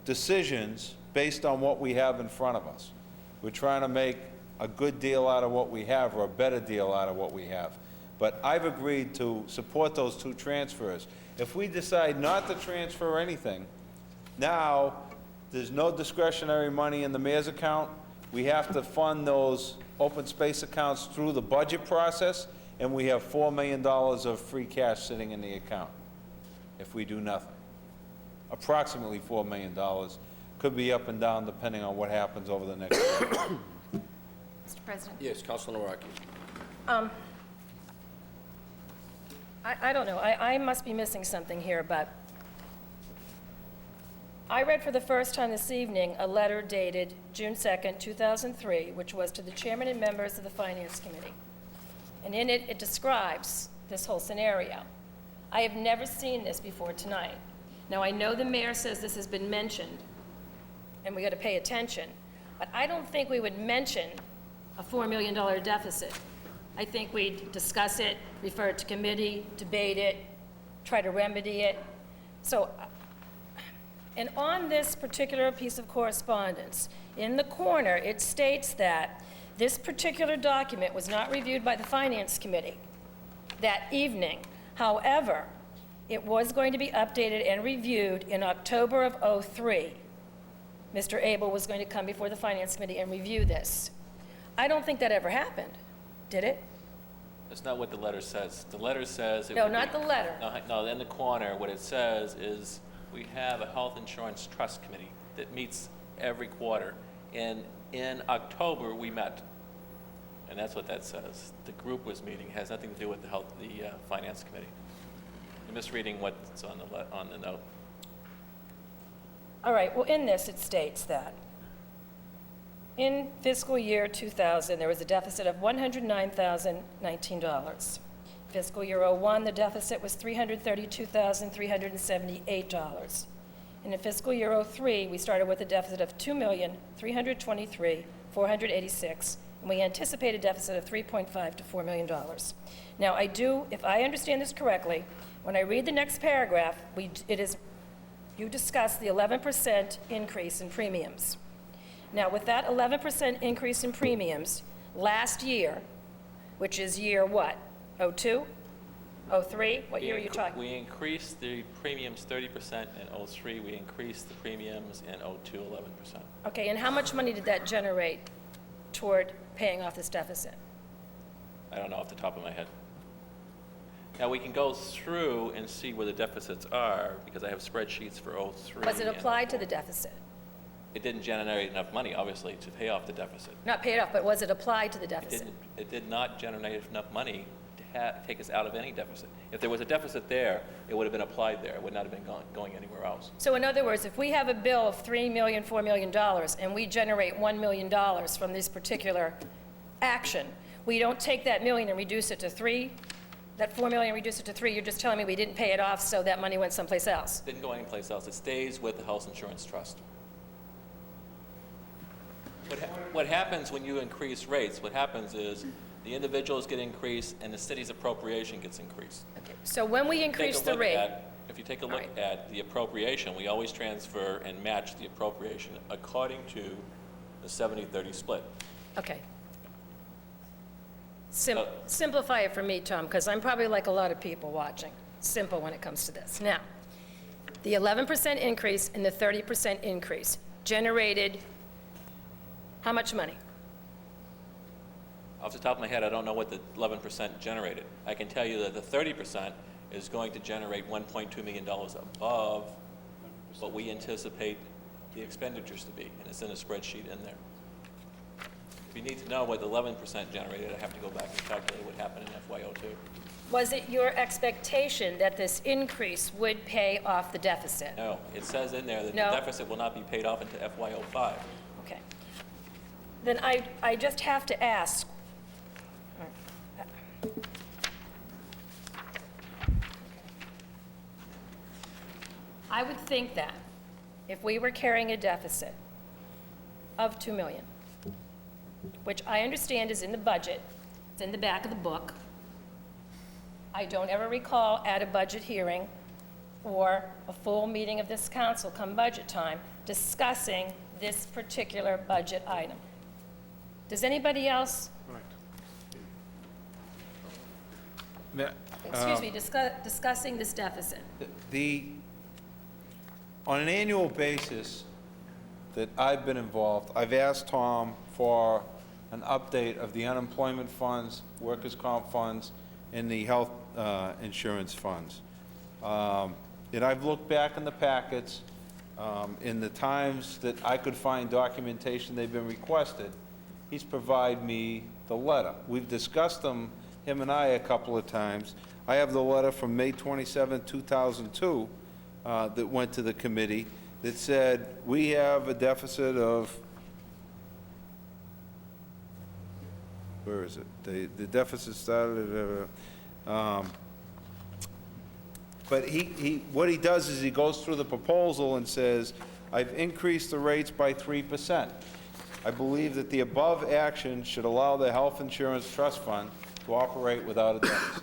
S5: decisions based on what we have in front of us. We're trying to make a good deal out of what we have, or a better deal out of what we have. But I've agreed to support those two transfers. If we decide not to transfer anything, now there's no discretionary money in the mayor's account. We have to fund those open space accounts through the budget process, and we have $4 million of free cash sitting in the account if we do nothing. Approximately $4 million. Could be up and down depending on what happens over the next year.
S9: Mr. President?
S2: yes, Councilor Nawrocki.
S9: I don't know, I must be missing something here, but I read for the first time this evening a letter dated June 2nd, 2003, which was to the chairman and members of the Finance Committee. And in it, it describes this whole scenario. I have never seen this before tonight. Now, I know the mayor says this has been mentioned, and we got to pay attention, but I don't think we would mention a $4 million deficit. I think we'd discuss it, refer it to committee, debate it, try to remedy it. So, and on this particular piece of correspondence, in the corner, it states that this particular document was not reviewed by the Finance Committee that evening. However, it was going to be updated and reviewed in October of '03. Mr. Abel was going to come before the Finance Committee and review this. I don't think that ever happened, did it?
S8: That's not what the letter says. The letter says...
S9: No, not the letter.
S8: No, in the corner, what it says is we have a health insurance trust committee that meets every quarter. And in October, we met. And that's what that says. The group was meeting. It has nothing to do with the finance committee. I'm misreading what's on the note.
S9: All right, well, in this, it states that in fiscal year 2000, there was a deficit of $109,019. Fiscal year '01, the deficit was $332,378. And in fiscal year '03, we started with a deficit of $2,323,486, and we anticipate a deficit of $3.5 to $4 million. Now, if I understand this correctly, when I read the next paragraph, you discuss the 11% increase in premiums. Now, with that 11% increase in premiums, last year, which is year what, '02? '03? What year are you talking?
S8: We increased the premiums 30% in '03. We increased the premiums in '02 11%.
S9: Okay, and how much money did that generate toward paying off this deficit?
S8: I don't know off the top of my head. Now, we can go through and see where the deficits are, because I have spreadsheets for '03.
S9: Was it applied to the deficit?
S8: It didn't generate enough money, obviously, to pay off the deficit.
S9: Not paid off, but was it applied to the deficit?
S8: It did not generate enough money to take us out of any deficit. If there was a deficit there, it would have been applied there. It would not have been going anywhere else.
S9: So in other words, if we have a bill of $3 million, $4 million, and we generate $1 million from this particular action, we don't take that million and reduce it to 3, that 4 million, reduce it to 3, you're just telling me we didn't pay it off, so that money went someplace else?
S8: Didn't go anyplace else. It stays with the health insurance trust. What happens when you increase rates, what happens is the individuals get increased and the city's appropriation gets increased.
S9: Okay. So when we increase the rate,
S8: If you take a look at the appropriation, we always transfer and match the appropriation according to the 70-30 split.
S9: okay. Simplify it for me, Tom, because I'm probably like a lot of people watching. Simple when it comes to this. Now, the 11% increase and the 30% increase generated how much money?
S8: Off the top of my head, I don't know what the 11% generated. I can tell you that the 30% is going to generate $1.2 million above what we anticipate the expenditures to be, and it's in a spreadsheet in there. If you need to know what the 11% generated, I have to go back and calculate what happened in FY02.
S9: Was it your expectation that this increase would pay off the deficit?
S8: No, it says in there that
S9: No.
S8: the deficit will not be paid off into FY05.
S9: Okay. Then I just have to ask, I would think that if we were carrying a deficit of 2 million, which I understand is in the budget, it's in the back of the book, I don't ever recall at a budget hearing or a full meeting of this council come budget time discussing this particular budget item. Does anybody else? Excuse me, discussing this deficit.
S5: On an annual basis that I've been involved, I've asked Tom for an update of the unemployment funds, workers' comp funds, and the health insurance funds. And I've looked back in the packets, in the times that I could find documentation they've been requested, he's provided me the letter. We've discussed them, him and I, a couple of times. I have the letter from May 27, 2002, that went to the committee that said, we have a deficit of, where is it? The deficit started, but what he does is he goes through the proposal and says, I've increased the rates by 3%. I believe that the above action should allow the health insurance trust fund to operate without a deficit.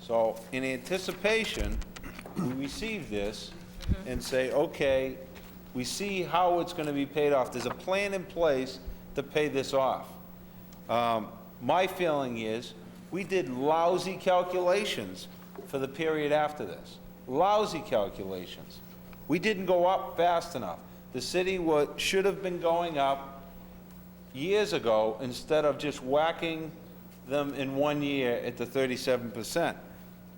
S5: So in anticipation, we receive this and say, okay, we see how it's going to be paid off. There's a plan in place to pay this off. My feeling is we did lousy calculations for the period after this. Lousy calculations. We didn't go up fast enough. The city should have been going up years ago instead of just whacking them in 1 year at the 37%.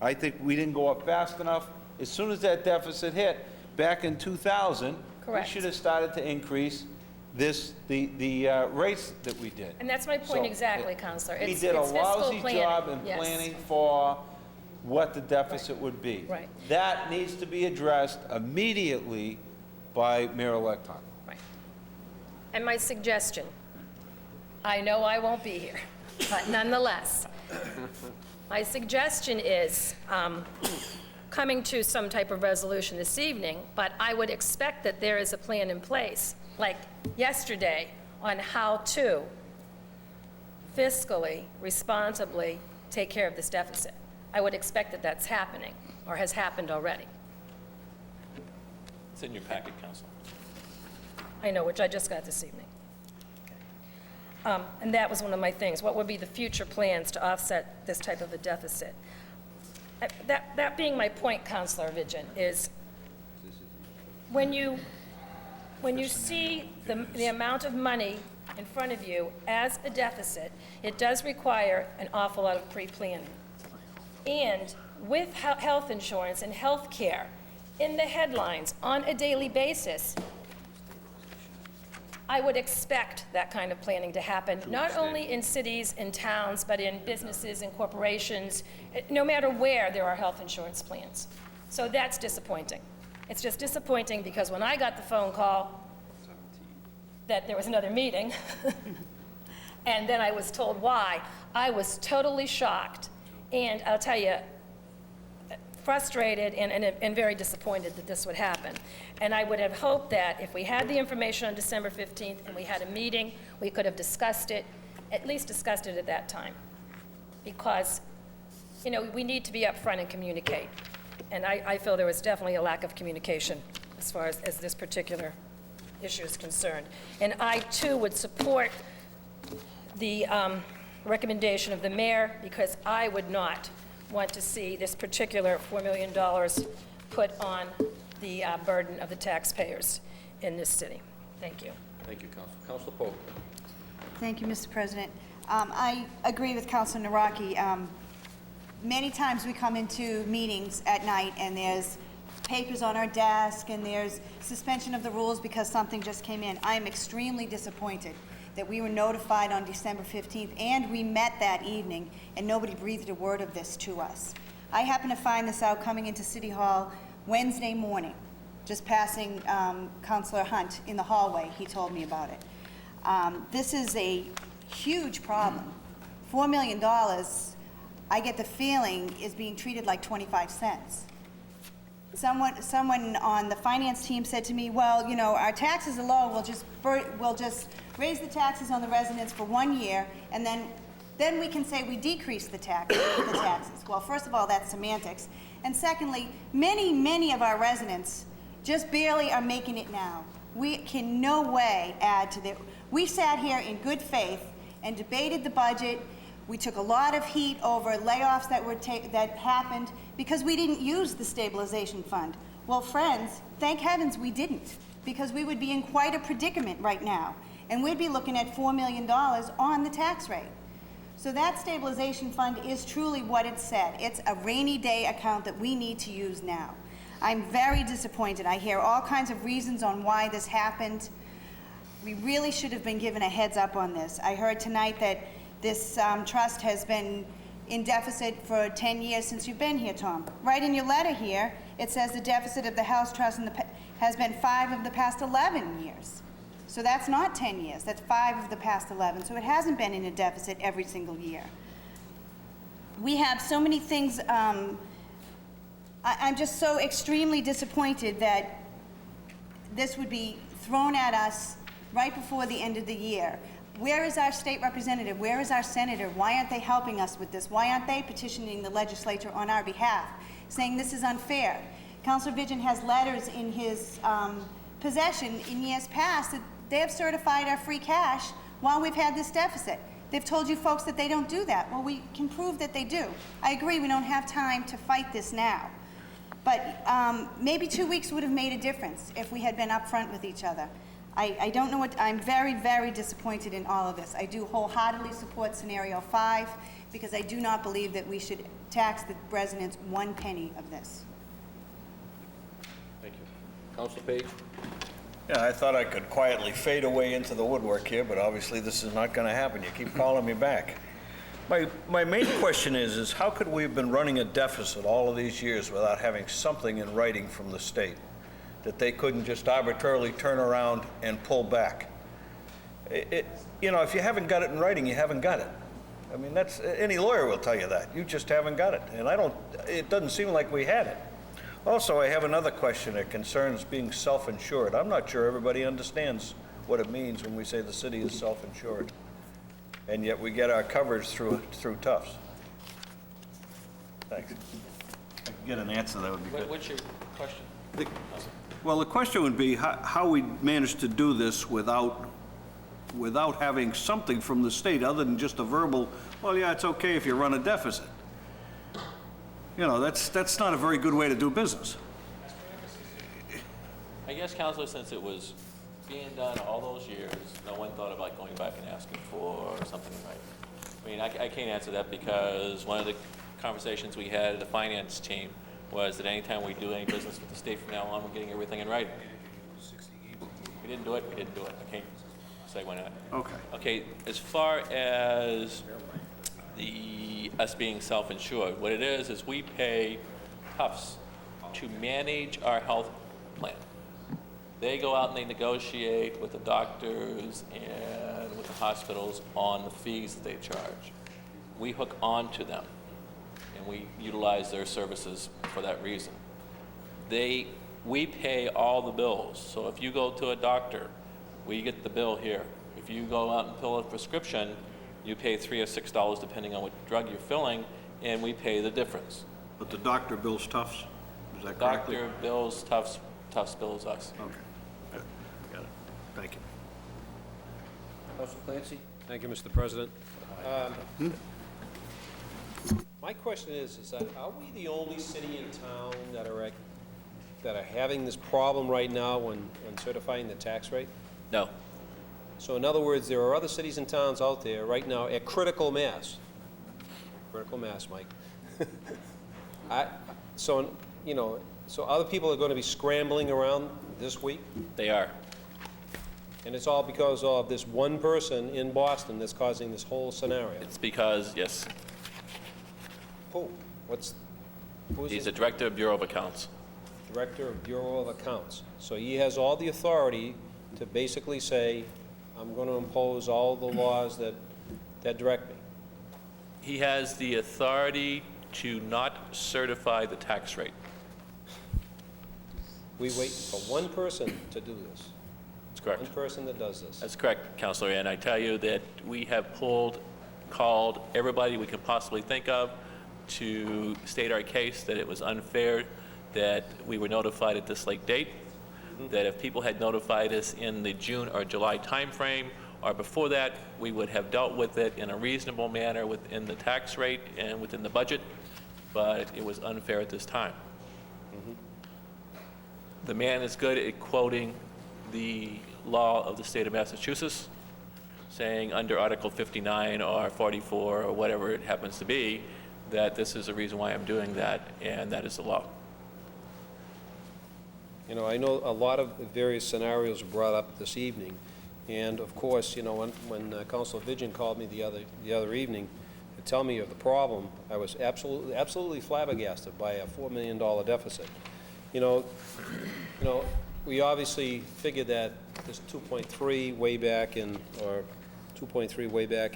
S5: I think we didn't go up fast enough. As soon as that deficit hit, back in 2000,
S9: Correct.
S5: we should have started to increase the rates that we did.
S9: And that's my point
S5: So,
S9: exactly, Counselor.
S5: We
S9: It's
S5: did a
S9: fiscal
S5: lousy
S9: planning.
S5: job in
S9: Yes.
S5: planning for what the deficit would be.
S9: Right.
S5: That needs to be addressed immediately by Mayor-elect Hunt.
S9: Right. And my suggestion, I know I won't be here, but nonetheless, my suggestion is coming to some type of resolution this evening, but I would expect that there is a plan in place, like yesterday, on how to fiscally, responsibly take care of this deficit. I would expect that that's happening, or has happened already.
S8: It's in your packet, Council.
S9: I know, which I just got this evening. Okay. And that was one of my things. What would be the future plans to offset this type of a deficit? That being my point, Councilor Vidgen, is when you see the amount of money in front of you as a deficit, it does require an awful lot of pre-planning. And with health insurance and health care in the headlines on a daily basis, I would expect that kind of planning to happen, not only in cities and towns, but in businesses and corporations, no matter where there are health insurance plans. So that's disappointing. It's just disappointing because when I got the phone call that there was another meeting, and then I was told why, I was totally shocked. And I'll tell you, frustrated and very disappointed that this would happen. And I would have hoped that if we had the information on December 15th and we had a meeting, we could have discussed it, at least discussed it at that time. Because, you know, we need to be upfront and communicate. And I feel there was definitely a lack of communication as far as this particular issue is concerned. And I, too, would support the recommendation of the mayor, because I would not want to see this particular $4 million put on the burden of the taxpayers in this city. Thank you.
S2: Thank you, Council. Councilor Pope.
S12: Thank you, Mr. President. I agree with Councilor Nawrocki. Many times we come into meetings at night and there's papers on our desk and there's suspension of the rules because something just came in. I am extremely disappointed that we were notified on December 15th and we met that evening and nobody breathed a word of this to us. I happened to find this out coming into City Hall Wednesday morning, just passing Councilor Hunt in the hallway. He told me about it. This is a huge problem. $4 million, I get the feeling, is being treated like 25 cents. Someone on the finance team said to me, well, you know, our taxes are low, we'll just raise the taxes on the residents for 1 year, and then we can say we decrease the taxes. Well, first of all, that's semantics. And secondly, many of our residents just barely are making it now. We can no way add to their... We sat here in good faith and debated the budget. We took a lot of heat over layoffs that happened because we didn't use the stabilization fund. Well, friends, thank heavens we didn't, because we would be in quite a predicament right now, and we'd be looking at $4 million on the tax rate. So that stabilization fund is truly what it said. It's a rainy day account that we need to use now. I'm very disappointed. I hear all kinds of reasons on why this happened. We really should have been given a heads up on this. I heard tonight that this trust has been in deficit for 10 years since you've been here, Tom. Right in your letter here, it says the deficit of the House Trust has been 5 of the past 11 years. So that's not 10 years, that's 5 of the past 11. So it hasn't been in a deficit every single year. We have so many things, I'm just so extremely disappointed that this would be thrown at us right before the end of the year. Where is our state representative? Where is our senator? Why aren't they helping us with this? Why aren't they petitioning the legislature on our behalf, saying this is unfair? Councilor Vidgen has letters in his possession in years past that they have certified our free cash while we've had this deficit. They've told you folks that they don't do that. Well, we can prove that they do. I agree, we don't have time to fight this now. But maybe 2 weeks would have made a difference if we had been upfront with each other. I don't know what, I'm very, very disappointed in all of this. I do wholeheartedly support scenario 5 because I do not believe that we should tax the residents 1 penny of this.
S2: Thank you. Councilor Page.
S13: Yeah, I thought I could quietly fade away into the woodwork here, but obviously this is not going to happen. You keep calling me back. My main question is how could we have been running a deficit all of these years without having something in writing from the state that they couldn't just arbitrarily turn around and pull back? You know, if you haven't got it in writing, you haven't got it. I mean, that's, any lawyer will tell you that. You just haven't got it. And it doesn't seem like we had it. Also, I have another question that concerns being self-insured. I'm not sure everybody understands what it means when we say the city is self-insured. And yet we get our coverage through Tufts. Thanks. If I could get an answer, that would be good.
S8: What's your question?
S13: Well, the question would be how we managed to do this without having something from the state other than just a verbal, well, yeah, it's okay if you run a deficit. You know, that's not a very good way to do business.
S8: I guess, Councilor, since it was being done all those years, no one thought about going back and asking for something in writing. I mean, I can't answer that because one of the conversations we had at the finance team was that anytime we do any business with the state from now on, we're getting everything in writing. We didn't do it, we didn't do it. I can't Okay, as far as us being self-insured, what it is we pay Tufts to manage our health plan. They go out and they negotiate with the doctors and with the hospitals on the fees that they charge. We hook on to them, and we utilize their services for that reason. We pay all the bills. So if you go to a doctor, we get the bill here. If you go out and fill a prescription, you pay $3 or $6 depending on what drug you're filling, and we pay the difference.
S13: But the doctor bills Tufts, is that correct?
S8: Doctor bills Tufts, Tufts bills us.
S13: Okay. Got it. Thank you.
S2: Councilor Clancy?
S14: Thank you, Mr. President. My question is that are we the only city in town that are having this problem right now when certifying the tax rate?
S8: No.
S14: So in other words, there are other cities and towns out there right now at critical mass. Critical mass, Mike. So other people are going to be scrambling around this week?
S8: They are.
S14: And it's all because of this one person in Boston that's causing this whole scenario?
S8: It's because, yes,
S14: Who? Who's
S8: he's
S14: this?
S8: the Director of Bureau of Accounts.
S14: Director of Bureau of Accounts. So he has all the authority to basically say, I'm going to impose all the laws that direct me.
S8: He has the authority to not certify the tax rate.
S14: We wait for one person to do this.
S8: That's correct.
S14: One person that does this.
S8: That's correct, Counselor, and I tell you that we have called everybody we could possibly think of to state our case that it was unfair that we were notified at this late date, that if people had notified us in the June or July timeframe or before that, we would have dealt with it in a reasonable manner within the tax rate and within the budget, but it was unfair at this time. The man is good at quoting the law of the state of Massachusetts, saying under Article 59 or 44 or whatever it happens to be, that this is the reason why I'm doing that, and that is the law.
S14: You know, I know a lot of various scenarios were brought up this evening, and of course, when Councilor Vigeant called me the other evening to tell me of the problem, I was absolutely flabbergasted by a $4 million deficit. We obviously figured that this 2.3 way back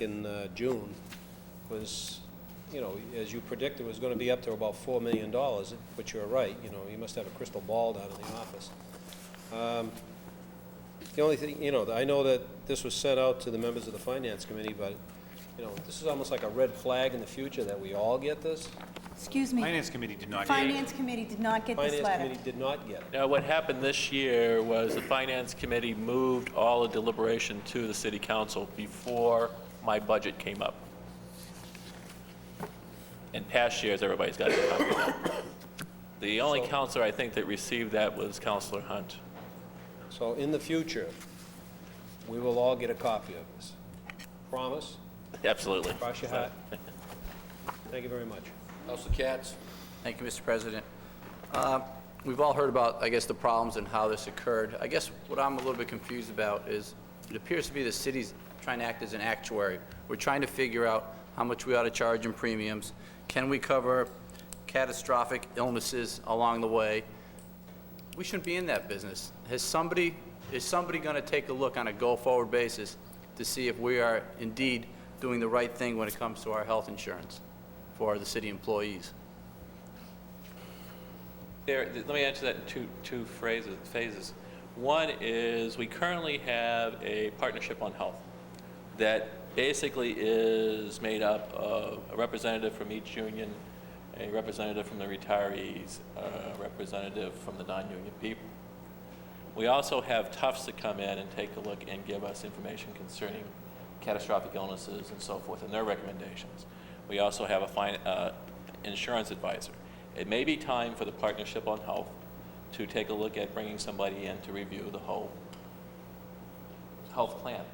S14: in June was, as you predicted, was going to be up to about $4 million, but you're right, you must have a crystal ball down in the office. The only thing, I know that this was sent out to the members of the Finance Committee, but, this is almost like a red flag in the future that we all get this.
S12: Excuse me.
S1: Finance Committee did not.
S12: Finance Committee did not get this
S14: Finance
S12: letter.
S14: Committee did not get it.
S8: Now, what happened this year was the Finance Committee moved all the deliberation to the City Council before my budget came up. In past years, everybody's got a copy of that. The only counselor, I think, that received that was Counselor Hunt.
S14: So in the future, we will all get a copy of this. Promise?
S8: Absolutely.
S14: Cross your heart. Thank you very much.
S2: Councilor Katz?
S15: Thank you, Mr. President. We've all heard about, I guess, the problems and how this occurred. I guess what I'm a little bit confused about is it appears to be the city's trying to act as an actuary. We're trying to figure out how much we ought to charge in premiums. Can we cover catastrophic illnesses along the way? We shouldn't be in that business. Is somebody going to take a look on a go-forward basis to see if we are indeed doing the right thing when it comes to our health insurance for the city employees?
S8: Let me answer that in two phases. One is we currently have a partnership on health that basically is made up of a representative from each union, a representative from the retirees, a representative from the non-union people. We also have Tufts that come in and take a look and give us information concerning catastrophic illnesses and so forth and their recommendations. We also have a insurance advisor. It may be time for the Partnership on Health to take a look at bringing somebody in to review the whole health plan.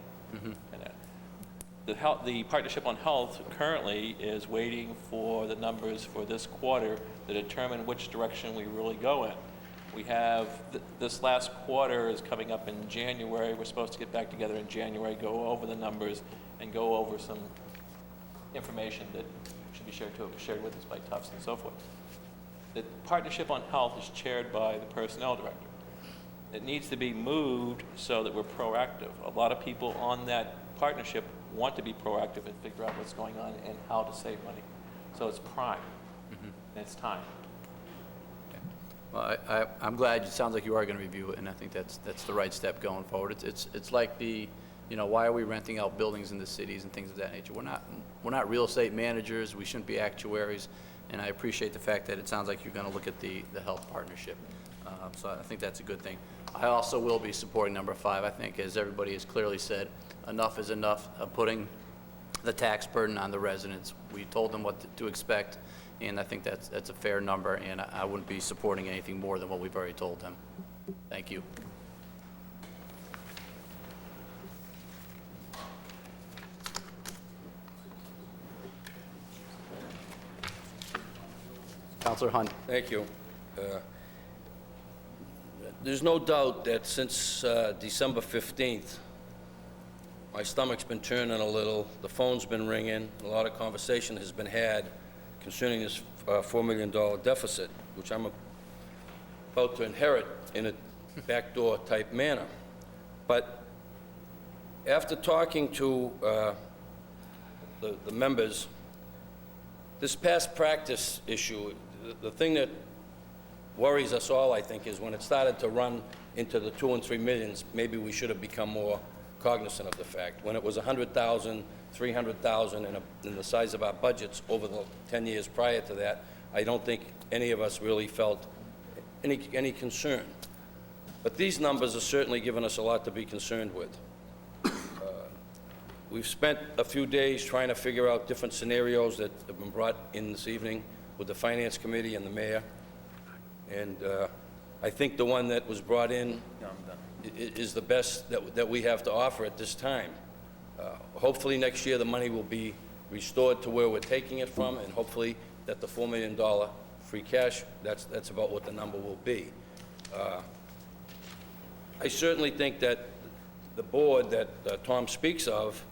S8: The Partnership on Health currently is waiting for the numbers for this quarter to determine which direction we really go in. We have, this last quarter is coming up in January. We're supposed to get back together in January, go over the numbers, and go over some information that should be shared with us by Tufts and so forth. The Partnership on Health is chaired by the Personnel Director. It needs to be moved so that we're proactive. A lot of people on that partnership want to be proactive and figure out what's going on and how to save money. So it's prime, and it's time.
S15: Well, I'm glad, it sounds like you are going to review it, and I think that's the right step going forward. It's like the, you know, why are we renting out buildings in the cities and things of that nature? We're not real estate managers, we shouldn't be actuaries, and I appreciate the fact that it sounds like you're going to look at the health partnership. So I think that's a good thing. I also will be supporting number 5. I think, as everybody has clearly said, enough is enough of putting the tax burden on the residents. We told them what to expect, and I think that's a fair number, and I wouldn't be supporting anything more than what we've already told them. Thank you. Councilor Hunt.
S2: Thank you. There's no doubt that since December 15th, my stomach's been turning a little, the phone's been ringing, a lot of conversation has been had concerning this $4 million deficit, which I'm about to inherit in a backdoor type manner. But after talking to the members, this past practice issue, the thing that worries us all, I think, is when it started to run into the 2 and 3 millions, maybe we should have become more cognizant of the fact. When it was 100,000, 300,000 in the size of our budgets over the 10 years prior to that, I don't think any of us really felt any concern. But these numbers are certainly giving us a lot to be concerned with. We've spent a few days trying to figure out different scenarios that have been brought in this evening with the Finance Committee and the Mayor. And I think the one that was brought in is the best that we have to offer at this time. Hopefully next year the money will be restored to where we're taking it from, and hopefully that the $4 million free cash, that's about what the number will be. I certainly think that the board that Tom speaks of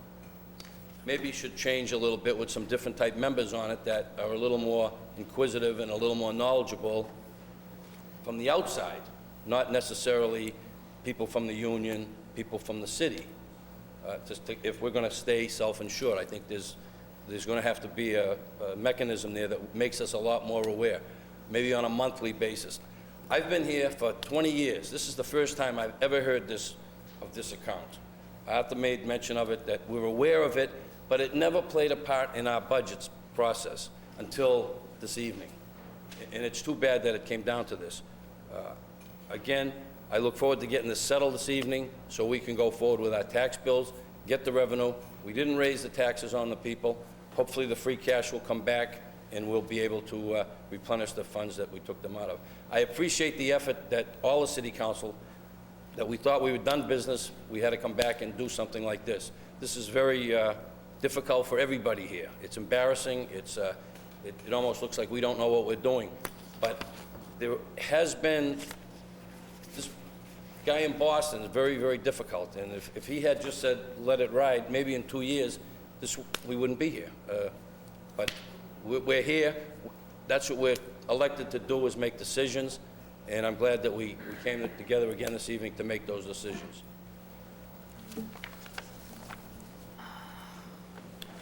S2: maybe should change a little bit with some different type members on it that are a little more inquisitive and a little more knowledgeable from the outside, not necessarily people from the union, people from the city. If we're going to stay self-insured, I think there's going to have to be a mechanism there that makes us a lot more aware, maybe on a monthly basis. I've been here for 20 years. This is the first time I've ever heard of this account. I have to make mention of it, that we're aware of it, but it never played a part in our budgets process until this evening. And it's too bad that it came down to this. Again, I look forward to getting this settled this evening so we can go forward with our tax bills, get the revenue. We didn't raise the taxes on the people. Hopefully the free cash will come back and we'll be able to replenish the funds that we took them out of. I appreciate the effort that all the city council, that we thought we were done business, we had to come back and do something like this. This is very difficult for everybody here. It's embarrassing. It almost looks like we don't know what we're doing. But there has been, this guy in Boston is very, very difficult. And if he had just said, let it ride, maybe in 2 years, we wouldn't be here. But we're here. That's what we're elected to do, is make decisions. And I'm glad that we came together again this evening to make those decisions.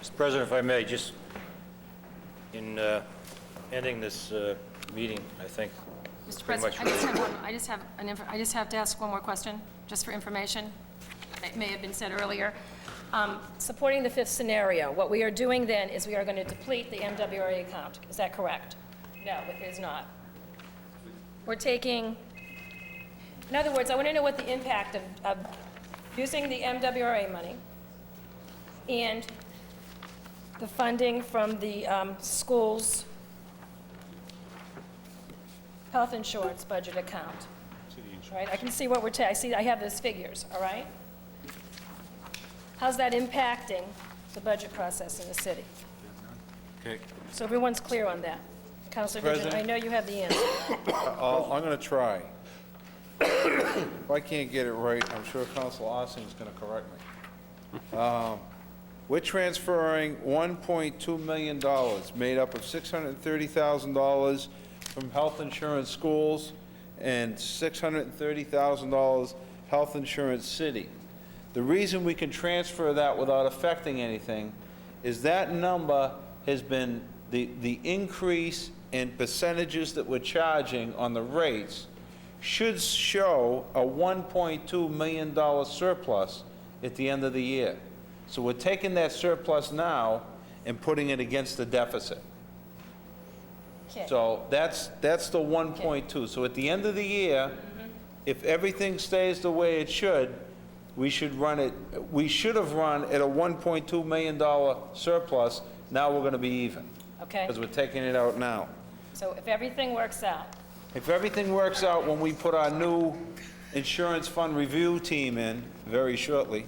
S7: Mr. President, if I may, just in ending this meeting, I think.
S9: Mr.
S7: pretty
S9: President,
S7: much
S9: I just have to ask one more question, just for information. It may have been said earlier. Supporting the fifth scenario, what we are doing then is we are going to deplete the MWRA account. Is that correct? No, it is not. We're taking, in other words, I want to know what the impact of using the MWRA money and the funding from the school's health insurance budget account. Right? I can see what we're I have those figures, all right? How's that impacting the budget process in the city?
S5: Okay.
S9: So everyone's clear on that. Councilor Vigeant, I know you have the answer.
S5: I'm going to try. if I can't get it right, I'm sure Council Ossing is going to correct me. We're transferring $1.2 million, made up of $630,000 from health insurance schools and $630,000 health insurance city. The reason we can transfer that without affecting anything is that number has been, the increase in percentages that we're charging on the rates should show a $1.2 million surplus at the end of the year. So we're taking that surplus now and putting it against the deficit.
S9: Okay.
S5: So that's the 1.2. So at the end of the year, if everything stays the way it should, we should have run at a $1.2 million surplus. Now we're going to be even.
S9: Okay.
S5: Because we're taking it out now.
S9: So if everything works out,
S5: If everything works out when we put our new insurance fund review team in very shortly,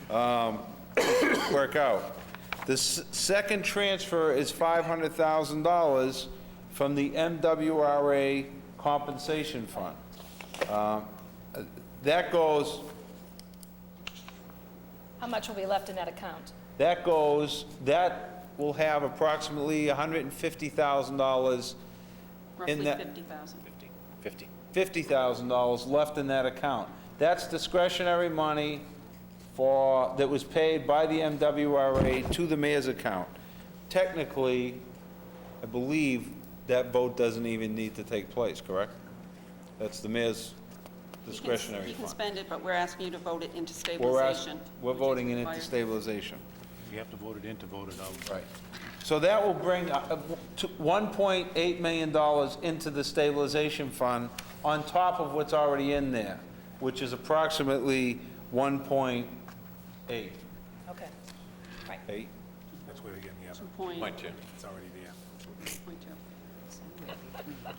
S5: work out. The second transfer is $500,000 from the MWRA compensation fund. That goes,
S9: how much will be left in that account?
S5: that will have approximately $150,000
S10: Roughly
S5: in that.
S10: 50,000.
S2: 50.
S5: $50,000 left in that account. That's discretionary money that was paid by the MWRA to the mayor's account. Technically, I believe that vote doesn't even need to take place, correct? That's the mayor's discretionary
S10: He can
S5: fund.
S10: spend it, but we're asking you to vote it into
S5: We're
S10: stabilization.
S5: we're
S10: which is
S5: voting it into
S10: required.
S5: stabilization.
S1: You have to vote it in to vote it out.
S5: Right. So that will bring $1.8 million into the stabilization fund on top of what's already in there, which is approximately 1.8.
S9: Okay. Right.
S1: That's where you're getting the other.
S8: Point two.
S1: It's already there.
S10: 2.2.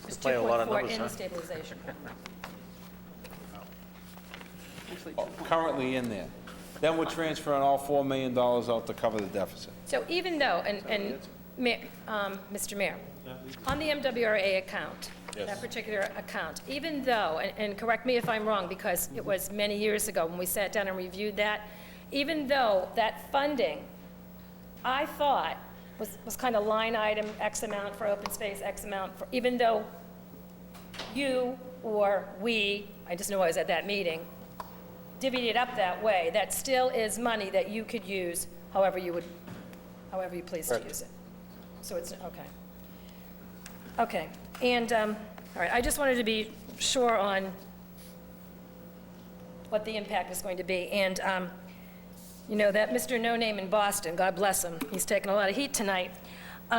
S9: It's
S7: Play a lot of
S9: 2.4
S7: numbers,
S9: in
S7: huh?
S9: the stabilization.
S10: Actually, 2.2.
S5: Currently in there. Then we're transferring all $4 million out to cover the deficit.
S9: So even though, Mr. Mayor, on the MWRA account, that particular account, even though, and correct me if I'm wrong, because it was many years ago when we sat down and reviewed that, even though that funding, I thought, was kind of line item, X amount for open space, X amount for, even though you or we, I just know I was at that meeting, divvied it up that way, that still is money that you could use however you please to use it. So it's, okay. Okay, and, all right, I just wanted to be sure on what the impact is going to be. And, you know, that Mr. No Name in Boston, God bless him, he's taking a lot of heat tonight.
S7: He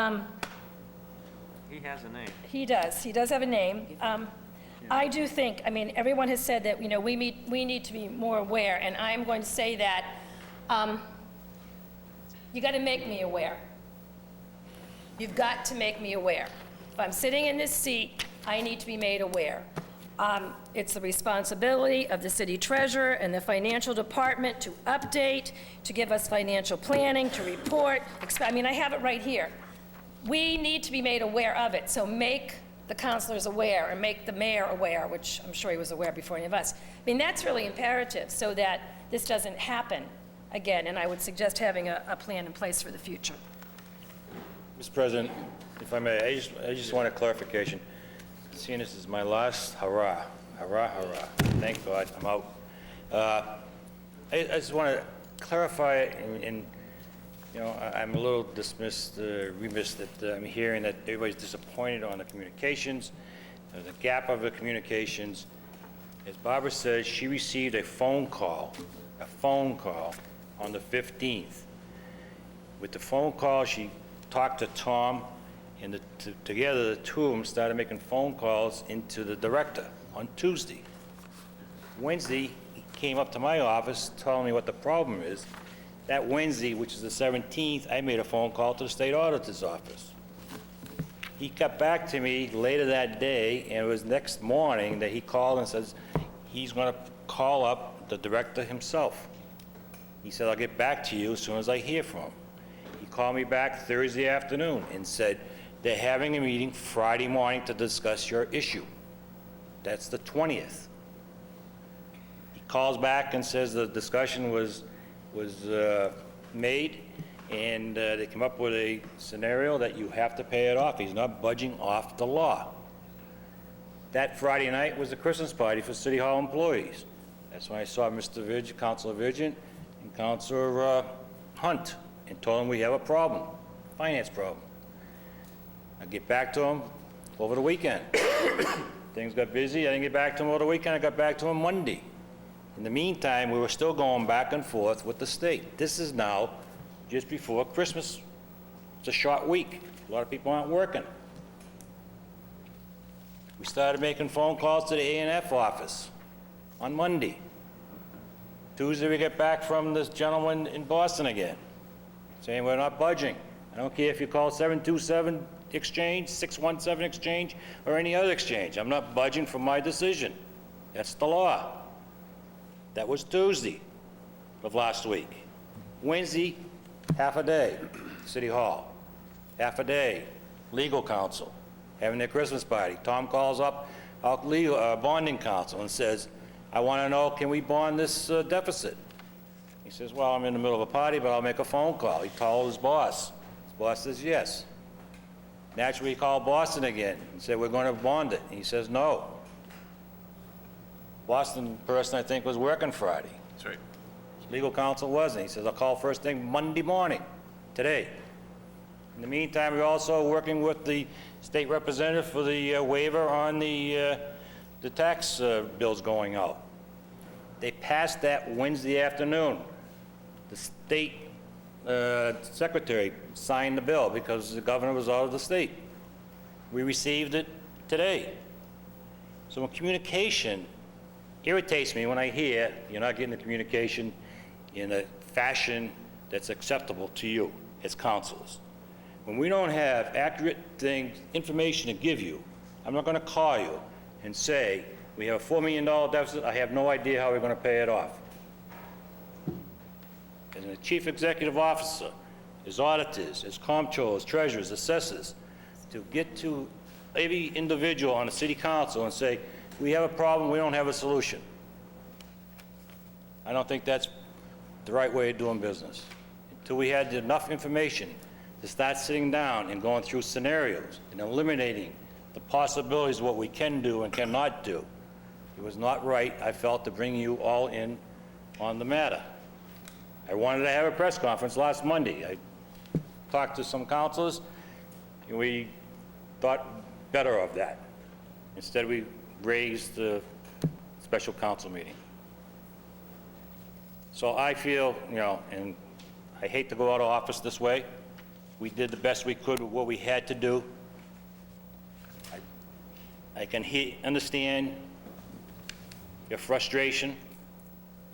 S7: has a name.
S9: He does have a name. I do think, I mean, everyone has said that, you know, we need to be more aware, and I'm going to say that you got to make me aware. You've got to make me aware. If I'm sitting in this seat, I need to be made aware. It's the responsibility of the city treasurer and the financial department to update, to give us financial planning, to report. I mean, I have it right here. We need to be made aware of it, so make the councilors aware, and make the mayor aware, which I'm sure he was aware before any of us. I mean, that's really imperative, so that this doesn't happen again, and I would suggest having a plan in place for the future.
S7: Mr. President, if I may, I just want a clarification. Seeing this is my last hurrah, hurrah, hurrah. Thank God, I'm out. I just want to clarify, and you know, I'm a little remiss that I'm hearing that everybody's disappointed on the communications. There's a gap of the communications. As Barbara says, she received a phone call on the 15th. With the phone call, she talked to Tom, and together the two of them started making phone calls into the director on Tuesday. Wednesday, he came up to my office telling me what the problem is. That Wednesday, which is the 17th, I made a phone call to the state auditor's office. He got back to me later that day, and it was next morning that he called and says he's going to call up the director himself. He said, I'll get back to you as soon as I hear from him. He called me back Thursday afternoon and said, they're having a meeting Friday morning to discuss your issue. That's the 20th. He calls back and says the discussion was made, and they come up with a scenario that you have to pay it off. He's not budging off the law. That Friday night was the Christmas party for City Hall employees. That's when I saw Mr. Vigil, Councilor Vigil, and Councilor Hunt, and told him we have a problem, finance problem. I get back to him over the weekend. Things got busy. I didn't get back to him over the weekend. I got back to him Monday. In the meantime, we were still going back and forth with the state. This is now just before Christmas. It's a short week. A lot of people aren't working. We started making phone calls to the A&F office on Monday. Tuesday, we get back from this gentleman in Boston again, saying we're not budging. I don't care if you call 727 Exchange, 617 Exchange, or any other exchange. I'm not budging for my decision. That's the law. That was Tuesday of last week. Wednesday, half a day, City Hall. Half a day, legal counsel, having their Christmas party. Tom calls up our bonding counsel and says, I want to know, can we bond this deficit? He says, well, I'm in the middle of a party, but I'll make a phone call. He called his boss. His boss says, yes. Naturally, he called Boston again and said, we're going to bond it. And he says, no. Boston person, I think, was working Friday.
S8: That's right.
S7: Legal counsel wasn't. He says, I'll call first thing Monday morning, today. In the meantime, we're also working with the state representative for the waiver on the tax bills going out. They passed that Wednesday afternoon. The state secretary signed the bill because the governor was out of the state. We received it today. So when communication irritates me when I hear you're not getting the communication in a fashion that's acceptable to you as councilors. When we don't have accurate information to give you, I'm not going to call you and say, we have a $4 million deficit, I have no idea how we're going to pay it off. As a chief executive officer, as auditors, as comptrollers, treasurers, assessors, to get to every individual on the city council and say, we have a problem, we don't have a solution. I don't think that's the right way of doing business. Until we had enough information to start sitting down and going through scenarios and eliminating the possibilities of what we can do and cannot do, it was not right, I felt, to bring you all in on the matter. I wanted to have a press conference last Monday. I talked to some councilors, and we thought better of that. Instead, we raised the special council meeting. So I feel, and I hate to go out of office this way. We did the best we could with what we had to do. I can understand your frustration,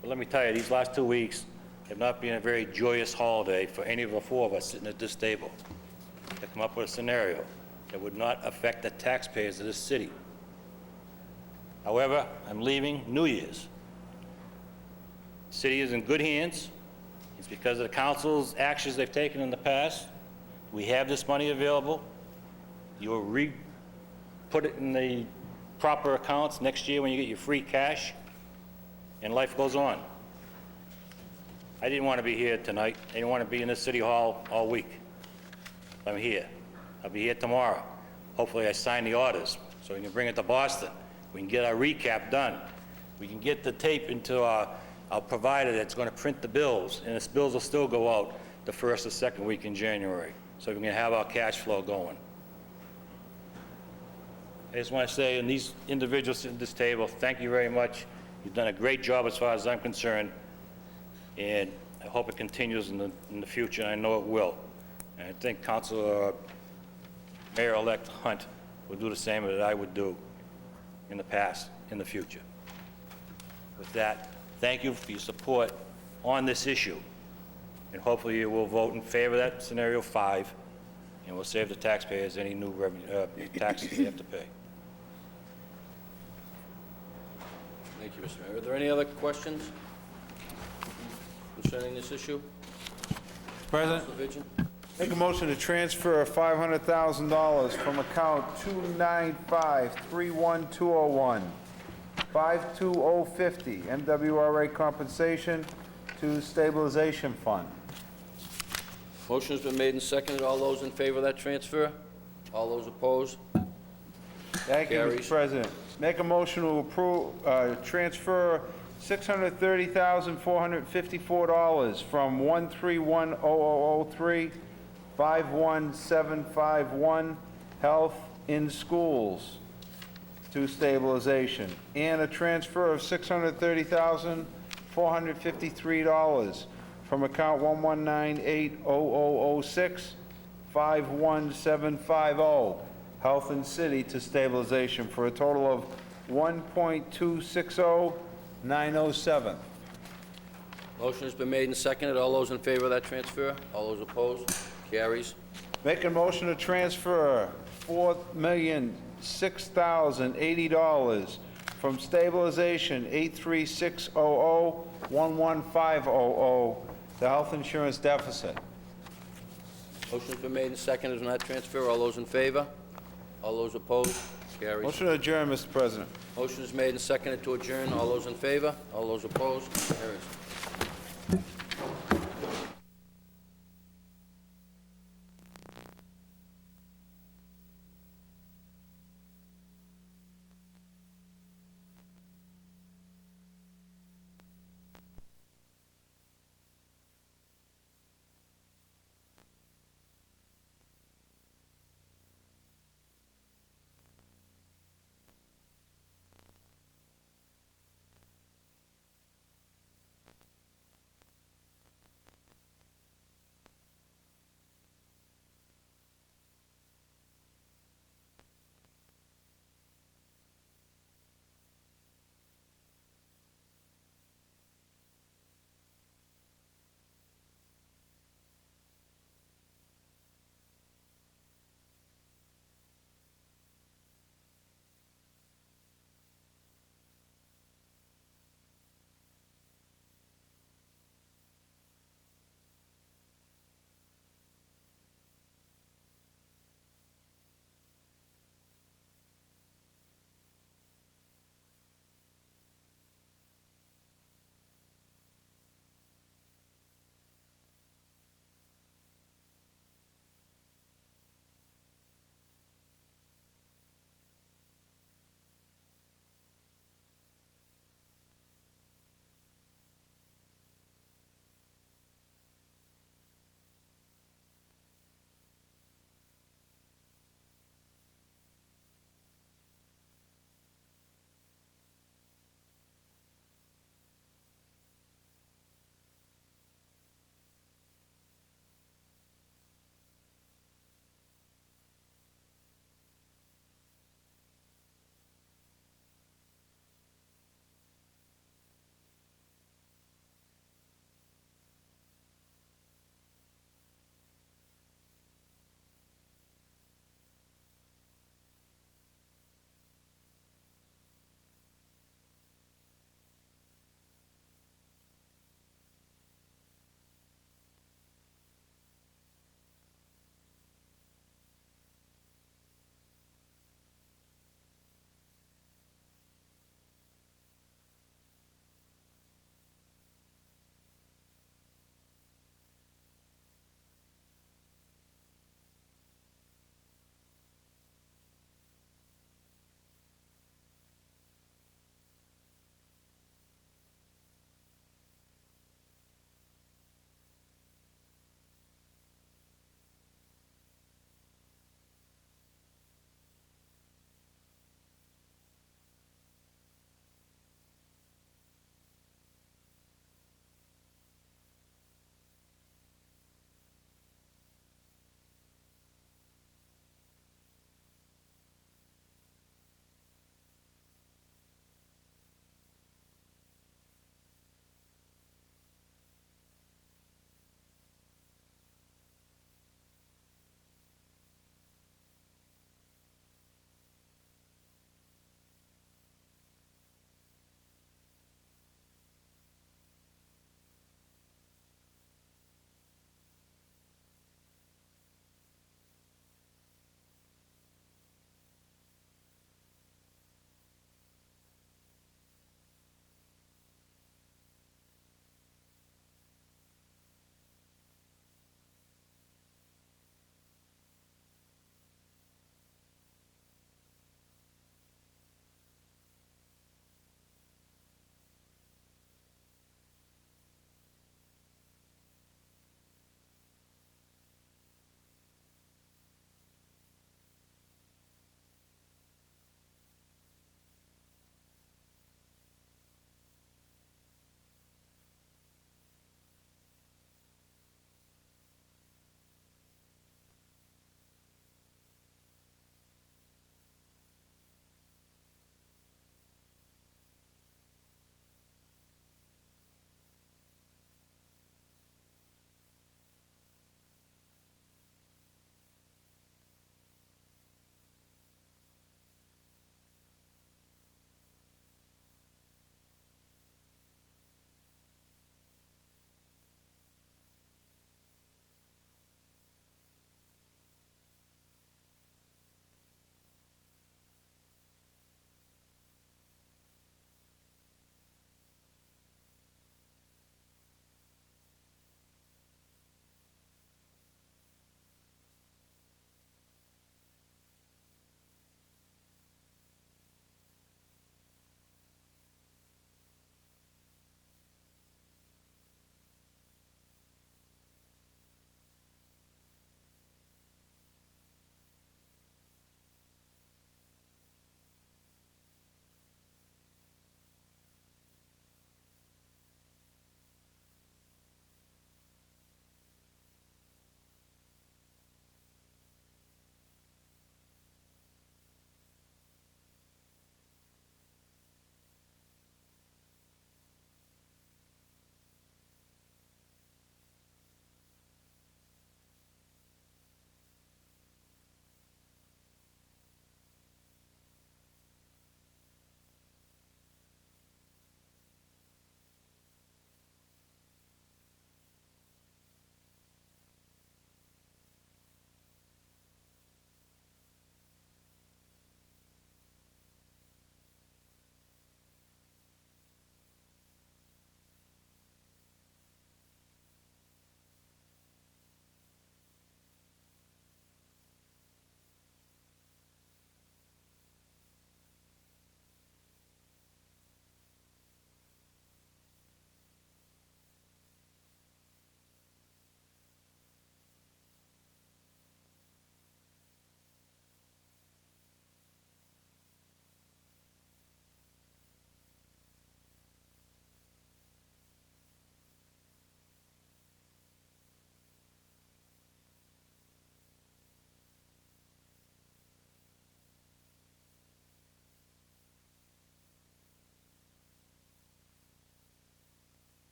S7: but let me tell you, these last 2 weeks have not been a very joyous holiday for any of the four of us sitting at this table to come up with a scenario that would not affect the taxpayers of this city. However, I'm leaving New Year's. The city is in good hands. It's because of the council's actions they've taken in the past. We have this money available. You'll put it in the proper accounts next year when you get your free cash, and life goes on. I didn't want to be here tonight. I didn't want to be in this city hall all week. I'm here. I'll be here tomorrow. Hopefully I sign the orders so we can bring it to Boston. We can get our recap done. We can get the tape into our provider that's going to print the bills, and the bills will still go out the first or second week in January, so we can have our cash flow going. I just want to say, and these individuals at this table, thank you very much. You've done a great job as far as I'm concerned, and I hope it continues in the future, and I know it will. And I think Councilor Mayor-elect Hunt will do the same that I would do in the past, in the future. With that, thank you for your support on this issue, and hopefully you will vote in favor of that scenario 5, and we'll save the taxpayers any new taxes they have to pay.
S2: Thank you, Mr. Mayor. Are there any other questions concerning this issue?
S5: President,
S2: Councilor Vigil?
S5: Make a motion to transfer $500,000 from account 295-31201, 52050, MWRA compensation to stabilization fund.
S2: Motion's been made and seconded. All those in favor of that transfer? All those opposed?
S5: Thank you,
S2: Carries.
S5: Mr. President. Make a motion to approve, transfer $630,454 from 1310003, 51751, Health in Schools to stabilization, and a transfer of $630,453 from account 1198006, 51750, Health and City to stabilization, for a total of $1.260907.
S2: Motion has been made and seconded. All those in favor of that transfer? All those opposed? Carries.
S5: Make a motion to transfer $4,006,080 from stabilization 83600-11500, the health insurance deficit.
S2: Motion's been made and seconded on that transfer. All those in favor? All those opposed? Carries.
S5: Motion to adjourn, Mr. President.
S2: Motion is made and seconded to adjourn. All those in favor? All those opposed? Carries.